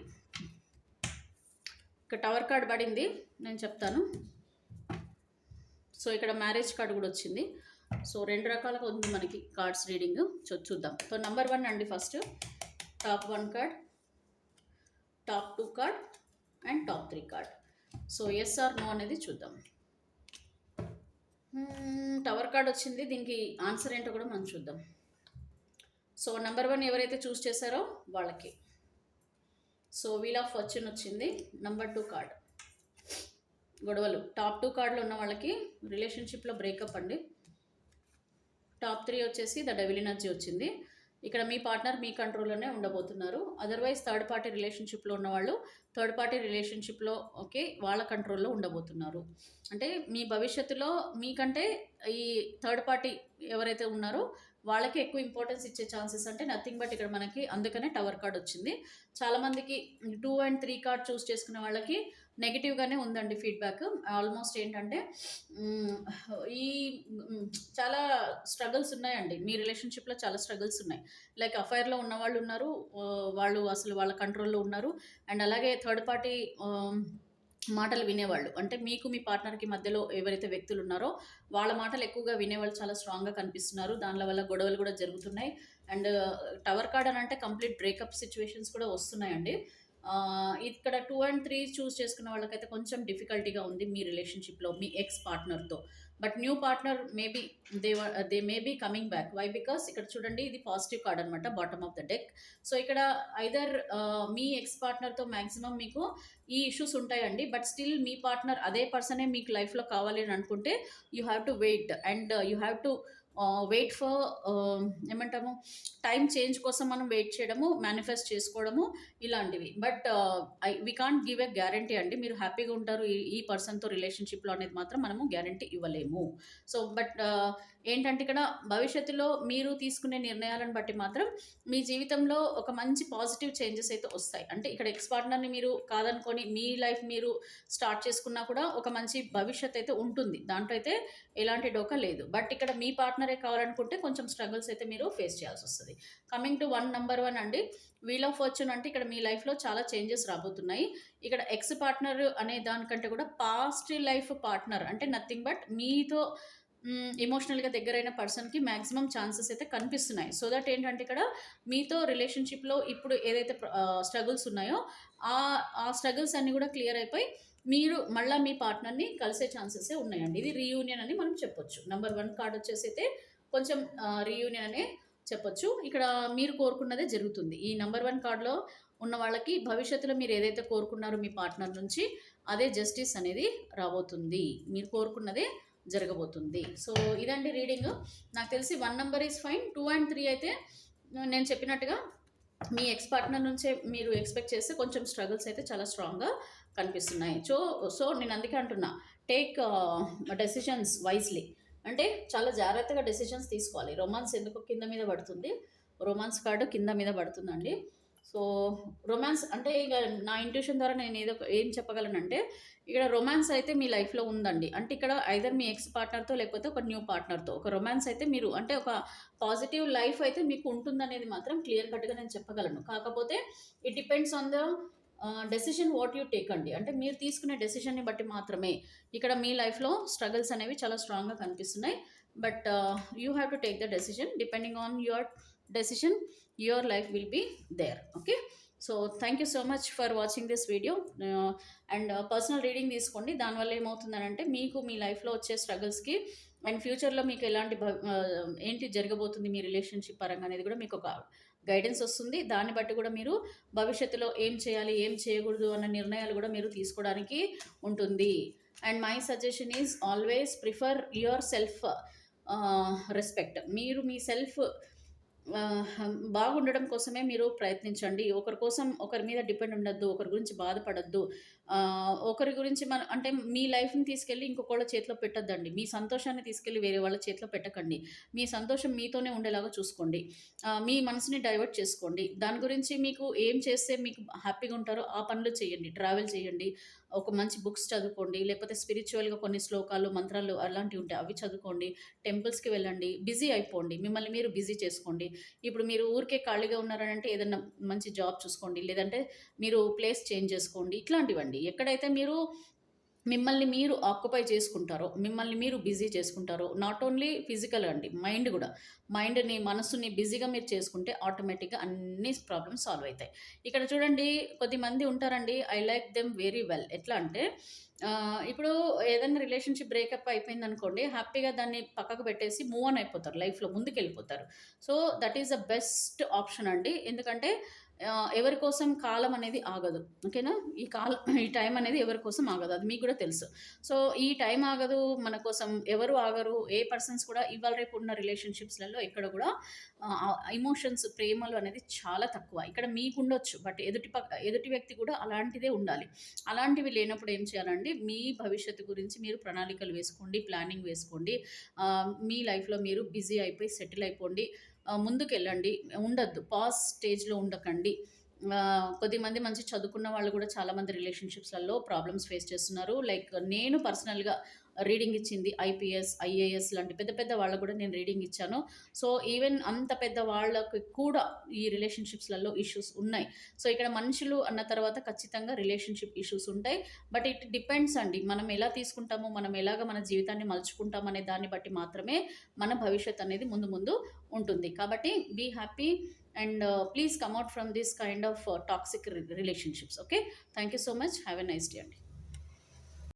ఇక్కడ టవర్ కార్డ్ పడింది, నేను చెప్తాను. సో ఇక్కడ మ్యారేజ్ కార్డ్ కూడా వచ్చింది. సో 2 రకాలుగా ఉంది మనకి కార్డ్స్ రీడింగ్. చూద్దాం. సో నంబర్ 1 అండి first, top 1 card, top 2 card and top 3 card. So yes or no అనేది చూద్దాం. టవర్ కార్డ్ వచ్చింది, దీనికి ఆన్సర్ ఏంటో కూడా మనం చూద్దాం. సో నంబర్ 1 ఎవరైతే చూస్ చేశారో వాళ్ళకి. సో వీల్ ఆఫ్ ఫార్చ్యూన్ వచ్చింది. నంబర్ 2 కార్డ్, గొడవలు. టాప్ 2 కార్డులో ఉన్న వాళ్ళకి రిలేషన్షిప్లో బ్రేకప్ అండి. టాప్ 3 వచ్చేసి ద డెవిల్ ఎనర్జీ వచ్చింది. ఇక్కడ మీ పార్ట్నర్ మీ కంట్రోల్‌లోనే ఉండబోతున్నారు. అదర్‌వైజ్ థర్డ్ పార్టీ రిలేషన్‌షిప్‌లో ఉన్నవాళ్ళు థర్డ్ పార్టీ రిలేషన్‌షిప్‌లో ఓకే. వాళ్ళ కంట్రోల్‌లో ఉండబోతున్నారు. అంటే మీ భవిష్యత్తులో మీకంటే ఈ థర్డ్ పార్టీ ఎవరైతే ఉన్నారో వాళ్ళకే ఎక్కువ ఇంపార్టెన్స్ ఇచ్చే ఛాన్సెస్ అంటే నథింగ్ బట్ ఇక్కడ మనకి అందుకనే టవర్ కార్డ్ వచ్చింది. చాలామందికి 2 అండ్ 3 కార్డ్ చూస్ చేసుకునే వాళ్ళకి నెగెటివ్‌గానే ఉందండి ఫీడ్‌బ్యాక్. ఆల్మోస్ట్ ఏంటంటే హ్మ్. ఈ హ్మ్. చాలా స్ట్రగుల్స్ ఉన్నాయండి. మీ రిలేషన్‌షిప్‌లో చాలా స్ట్రగుల్స్ ఉన్నాయి. లైక్ అఫైర్‌లో ఉన్నవాళ్ళున్నారు. వాళ్ళు అసలు వాళ్ళ కంట్రోల్‌లో ఉన్నారు. అండ్ అలాగే థర్డ్ పార్టీ మాటలు వినేవాళ్ళు. అంటే మీకు మీ పార్ట్నర్‌కి మధ్యలో ఎవరైతే వ్యక్తులున్నారో వాళ్ళ మాటలు ఎక్కువగా వినేవాళ్ళు చాలా స్ట్రాంగ్‌గా కనిపిస్తున్నారు. దానిల వల్ల గొడవలు కూడా జరుగుతున్నాయి. అండ్ టవర్ కార్డ్ అనంటే కంప్లీట్ బ్రేకప్ సిట్యుయేషన్స్ కూడా వస్తున్నాయండి. ఇక్కడ 2 అండ్ 3 చూజ్ చేసుకున్న వాళ్ళకైతే కొంచెం డిఫికల్టీగా ఉంది మీ రిలేషన్‌షిప్‌లో మీ ఎక్స్ పార్ట్నర్‌తో. But new partner maybe they may be coming back. Why? Because ఇక్కడ చూడండి ఇది పాజిటివ్ కార్డ్ అనమాట bottom of the deck. So, ఇక్కడ ఐదర్ మీ ఎక్స్ పార్ట్నర్‌తో మాక్సిమం మీకు ఈ ఇష్యూస్ ఉంటాయండి. బట్ స్టిల్ మీ పార్ట్నర్ అదే పర్సనే మీకు లైఫ్‌లో కావాలి అని అనుకుంటే you have to wait and you have to wait for ఏమంటాము టైం చేంజ్ కోసం మనం వెయిట్ చేయడము, మేనిఫెస్ట్ చేసుకోవడము ఇలాంటివి. But we can't give a guarantee అండి. మీరు హ్యాపీగా ఉంటారు ఈ పర్సన్‌తో రిలేషన్‌షిప్‌లో అనేది మాత్రం మనము గ్యారంటీ ఇవ్వలేము. సో, బట్ ఏంటంటే ఇక్కడ భవిష్యత్తులో మీరు తీసుకునే నిర్ణయాలను బట్టి మాత్రం మీ జీవితంలో ఒక మంచి పాజిటివ్ చేంజెస్ అయితే వస్తాయి. అంటే ఇక్కడ ఎక్స్ పార్ట్నర్‌ని మీరు కాదనుకోని మీ లైఫ్ మీరు స్టార్ట్ చేసుకున్నా కూడా ఒక మంచి భవిష్యత్తు అయితే ఉంటుంది. దాంట్లో అయితే ఎలాంటి డోకా లేదు. బట్ ఇక్కడ మీ పార్ట్నరే కావాలనుకుంటే కొంచెం స్ట్రగుల్స్ అయితే మీరు ఫేస్ చేయాల్సొస్తది. కమింగ్ టు నంబర్ 1 అండి. వీల్ ఆఫ్ ఫార్చ్యూన్ అంటే ఇక్కడ మీ లైఫ్‌లో చాలా చేంజెస్ రాబోతున్నాయి. ఇక్కడ ఎక్స్ పార్ట్నర్ అనే దానికంటే కూడా పాస్ట్ లైఫ్ పార్ట్నర్ అంటే నథింగ్ బట్ మీతో ఎమోషనల్‌గా దగ్గరైన పర్సన్‌కి మాక్సిమం ఛాన్సెస్ అయితే కనిపిస్తున్నాయి. సో దట్ ఏంటంటే ఇక్కడ మీతో రిలేషన్‌షిప్‌లో ఇప్పుడు ఏదైతే స్ట్రగుల్స్ ఉన్నాయో ఆ స్ట్రగుల్స్ అన్నీ కూడా క్లియర్ అయిపోయి మీరు మళ్ళా మీ పార్ట్నర్‌ని కలిసే ఛాన్సెసే ఉన్నాయండి. ఇది రీయూనియన్ అని మనం చెప్పొచ్చు. నంబర్ 1 కార్డ్ వచ్చేసైతే కొంచెం రీయూనియన్ అనే చెప్పొచ్చు. ఇక్కడ మీరు కోరుకున్నదే జరుగుతుంది. ఈ నంబర్ 1 కార్డ్‌లో ఉన్న వాళ్ళకి భవిష్యత్తులో మీరు ఏదైతే కోరుకున్నారో మీ పార్ట్నర్ నుంచి అదే జస్టిస్ అనేది రాబోతుంది. మీరు కోరుకున్నదే జరగబోతుంది. సో, ఇదండి రీడింగ్. నాకు తెలిసి 1 నంబర్ ఈస్ ఫైన్. 2 అండ్ 3 అయితే నేను చెప్పినట్టుగా మీ ఎక్స్ పార్ట్నర్ నుంచే మీరు ఎక్స్‌పెక్ట్ చేస్తే కొంచెం స్ట్రగుల్స్ అయితే చాలా స్ట్రాంగ్‌గా కనిపిస్తున్నాయి. సో నేను అందుకే అంటున్నా టేక్ డెసిషన్స్ వైస్‌లీ. అంటే చాలా జాగ్రత్తగా డెసిషన్స్ తీసుకోవాలి. రొమాన్స్ ఎందుకో కింద మీద పడుతుంది. రొమాన్స్ కార్డ్ కింద మీద పడుతుందండి. సో, రొమాన్స్ అంటే ఇగ నా ఇంట్యూషన్ ద్వారా నేను ఏం చెప్పగలనంటే ఇక్కడ రొమాన్స్ అయితే మీ లైఫ్‌లో ఉందండి. అంటే ఇక్కడ ఐదర్ మీ ఎక్స్ పార్ట్నర్‌తో లేకపోతే ఒక న్యూ పార్ట్నర్‌తో ఒక రొమాన్స్ అయితే మీరు అంటే ఒక పాజిటివ్ లైఫ్ అయితే మీకు ఉంటుందనేది మాత్రం క్లియర్ కట్‌గా నేను చెప్పగలను. కాకపోతే it depends on the decision what you take అండి. అంటే మీరు తీసుకునే డెసిషన్‌ని బట్టి మాత్రమే ఇక్కడ మీ లైఫ్‌లో స్ట్రగుల్స్ అనేవి చాలా స్ట్రాంగ్‌గా కనిపిస్తున్నాయి. But you have to take the decision depending on your decision your life will be there. Okay. So, thank you so much for watching this video. And personal reading తీసుకోండి. దానివల్ల ఏమవుతుందనంటే మీకు మీ లైఫ్‌లో వచ్చే స్ట్రగుల్స్‌కి అండ్ ఫ్యూచర్‌లో మీకు ఎలాంటి ఏంటి జరగబోతుంది మీ రిలేషన్‌షిప్ పరంగా అనేది కూడా మీకు ఒక గైడెన్స్ వస్తుంది. దాన్ని బట్టి కూడా మీరు భవిష్యత్తులో ఏం చేయాలి, ఏం చేయకూడదు అన్న నిర్ణయాలు కూడా మీరు తీసుకోవడానికి ఉంటుంది. And my suggestion is always prefer your self respect. మీరు మీ సెల్ఫ్ బాగుండడం కోసమే మీరు ప్రయత్నించండి. ఒకరి కోసం ఒకరి మీద డిపెండ్ ఉండొద్దు. ఒకరి గురించి బాధపడొద్దు. ఒకరి గురించి అంటే మీ లైఫ్‌ని తీసుకెళ్ళి ఇంకొకళ్ళ చేతిలో పెట్టొద్దండి. మీ సంతోషాన్ని తీసుకెళ్ళి వేరే వాళ్ళ చేతిలో పెట్టకండి. మీ సంతోషం మీతోనే ఉండేలాగా చూసుకోండి. మీ మనసుని డైవర్ట్ చేసుకోండి. దాని గురించి మీకు ఏం చేస్తే మీకు హ్యాపీగా ఉంటారో ఆ పనులు చేయండి. ట్రావెల్ చేయండి. ఒక మంచి బుక్స్ చదువుకోండి. లేకపోతే స్పిరిచ్యువల్‌గా కొన్ని శ్లోకాలు, మంత్రాలు అలాంటివి ఉంటాయి. అవి చదువుకోండి. టెంపుల్స్‌కి వెళ్ళండి. బిజీ అయిపోండి. మిమ్మల్ని మీరు బిజీ చేసుకోండి. ఇప్పుడు మీరు ఊరికే ఖాళీగా ఉన్నారనంటే ఏదన్నా మంచి జాబ్ చూసుకోండి. లేదంటే మీరు ప్లేస్ చేంజ్ చేసుకోండి. ఇట్లాంటివండి. ఎక్కడైతే మీరు మిమ్మల్ని మీరు ఆక్యుపై చేసుకుంటారో, మిమ్మల్ని మీరు బిజీ చేసుకుంటారో, నాట్ ఓన్లీ ఫిజికల్ అండి, మైండ్ గూడా. మైండ్‌ని, మనసుని బిజీగా మీరు చేసుకుంటే ఆటోమేటిక్‌గా అన్ని ప్రాబ్లమ్స్ సాల్వ్ అయితాయి. ఇక్కడ చూడండి కొద్దిమంది ఉంటారండి. I like them very well. ఎట్లా అంటే ఇప్పుడు ఏదైనా రిలేషన్‌షిప్ బ్రేకప్ అయిపోయిందనుకోండి, హ్యాపీగా దాన్ని పక్కకు పెట్టేసి మూవ్ ఆన్ అయిపోతారు లైఫ్‌లో ముందుకెళ్ళిపోతారు. So, that is the best option అండి. ఎందుకంటే ఎవరి కోసం కాలం అనేది ఆగదు. ఓకేనా? ఈ టైం అనేది ఎవరి కోసం ఆగదు. అది మీకు కూడా తెలుసు. సో, ఈ టైం ఆగదు, మన కోసం ఎవరు ఆగరు. ఏ పర్సన్స్ కూడా ఇవాళ రేపు ఉన్న రిలేషన్‌షిప్స్‌లలో ఎక్కడ కూడా ఎమోషన్స్, ప్రేమలు అనేది చాలా తక్కువ. ఇక్కడ మీకుండొచ్చు. బట్ ఎదుటి వ్యక్తి కూడా అలాంటిదే ఉండాలి. అలాంటివి లేనప్పుడు ఏం చేయాలండి, మీ భవిష్యత్తు గురించి మీరు ప్రణాళికలు వేసుకోండి, ప్లానింగ్ వేసుకోండి. మీ లైఫ్‌లో మీరు బిజీ అయిపోయి సెటిల్ అయిపోండి. ముందుకెళ్ళండి. ఉండొద్దు. పాజ్ స్టేజ్‌లో ఉండకండి. కొద్దిమంది మంచి చదువుకున్న వాళ్ళు కూడా చాలామంది రిలేషన్‌షిప్స్‌లలో ప్రాబ్లమ్స్ ఫేస్ చేస్తున్నారు. లైక్ నేను పర్సనల్‌గా రీడింగ్ ఇచ్చింది ఐపీఎస్, ఐఏఎస్ లాంటి పెద్ద పెద్ద వాళ్ళకి కూడా నేను రీడింగ్ ఇచ్చాను. సో, ఈవెన్ అంత పెద్ద వాళ్ళకి కూడా ఈ రిలేషన్‌షిప్స్‌లలో ఇష్యూస్ ఉన్నాయి. సో, ఇక్కడ మనుషులు అన్న తర్వాత ఖచ్చితంగా రిలేషన్‌షిప్ ఇష్యూస్ ఉంటాయి. బట్ ఇట్ డిపెండ్స్ అండి. మనం ఎలా తీసుకుంటామో, మనం ఎలాగ మన జీవితాన్ని మలుచుకుంటాం అనే దాన్ని బట్టి మాత్రమే మన భవిష్యత్ అనేది ముందు ముందు ఉంటుంది. కాబట్టి be happy and please come out from this kind of toxic relationships. Okay. Thank you so much. Have a nice day అండి.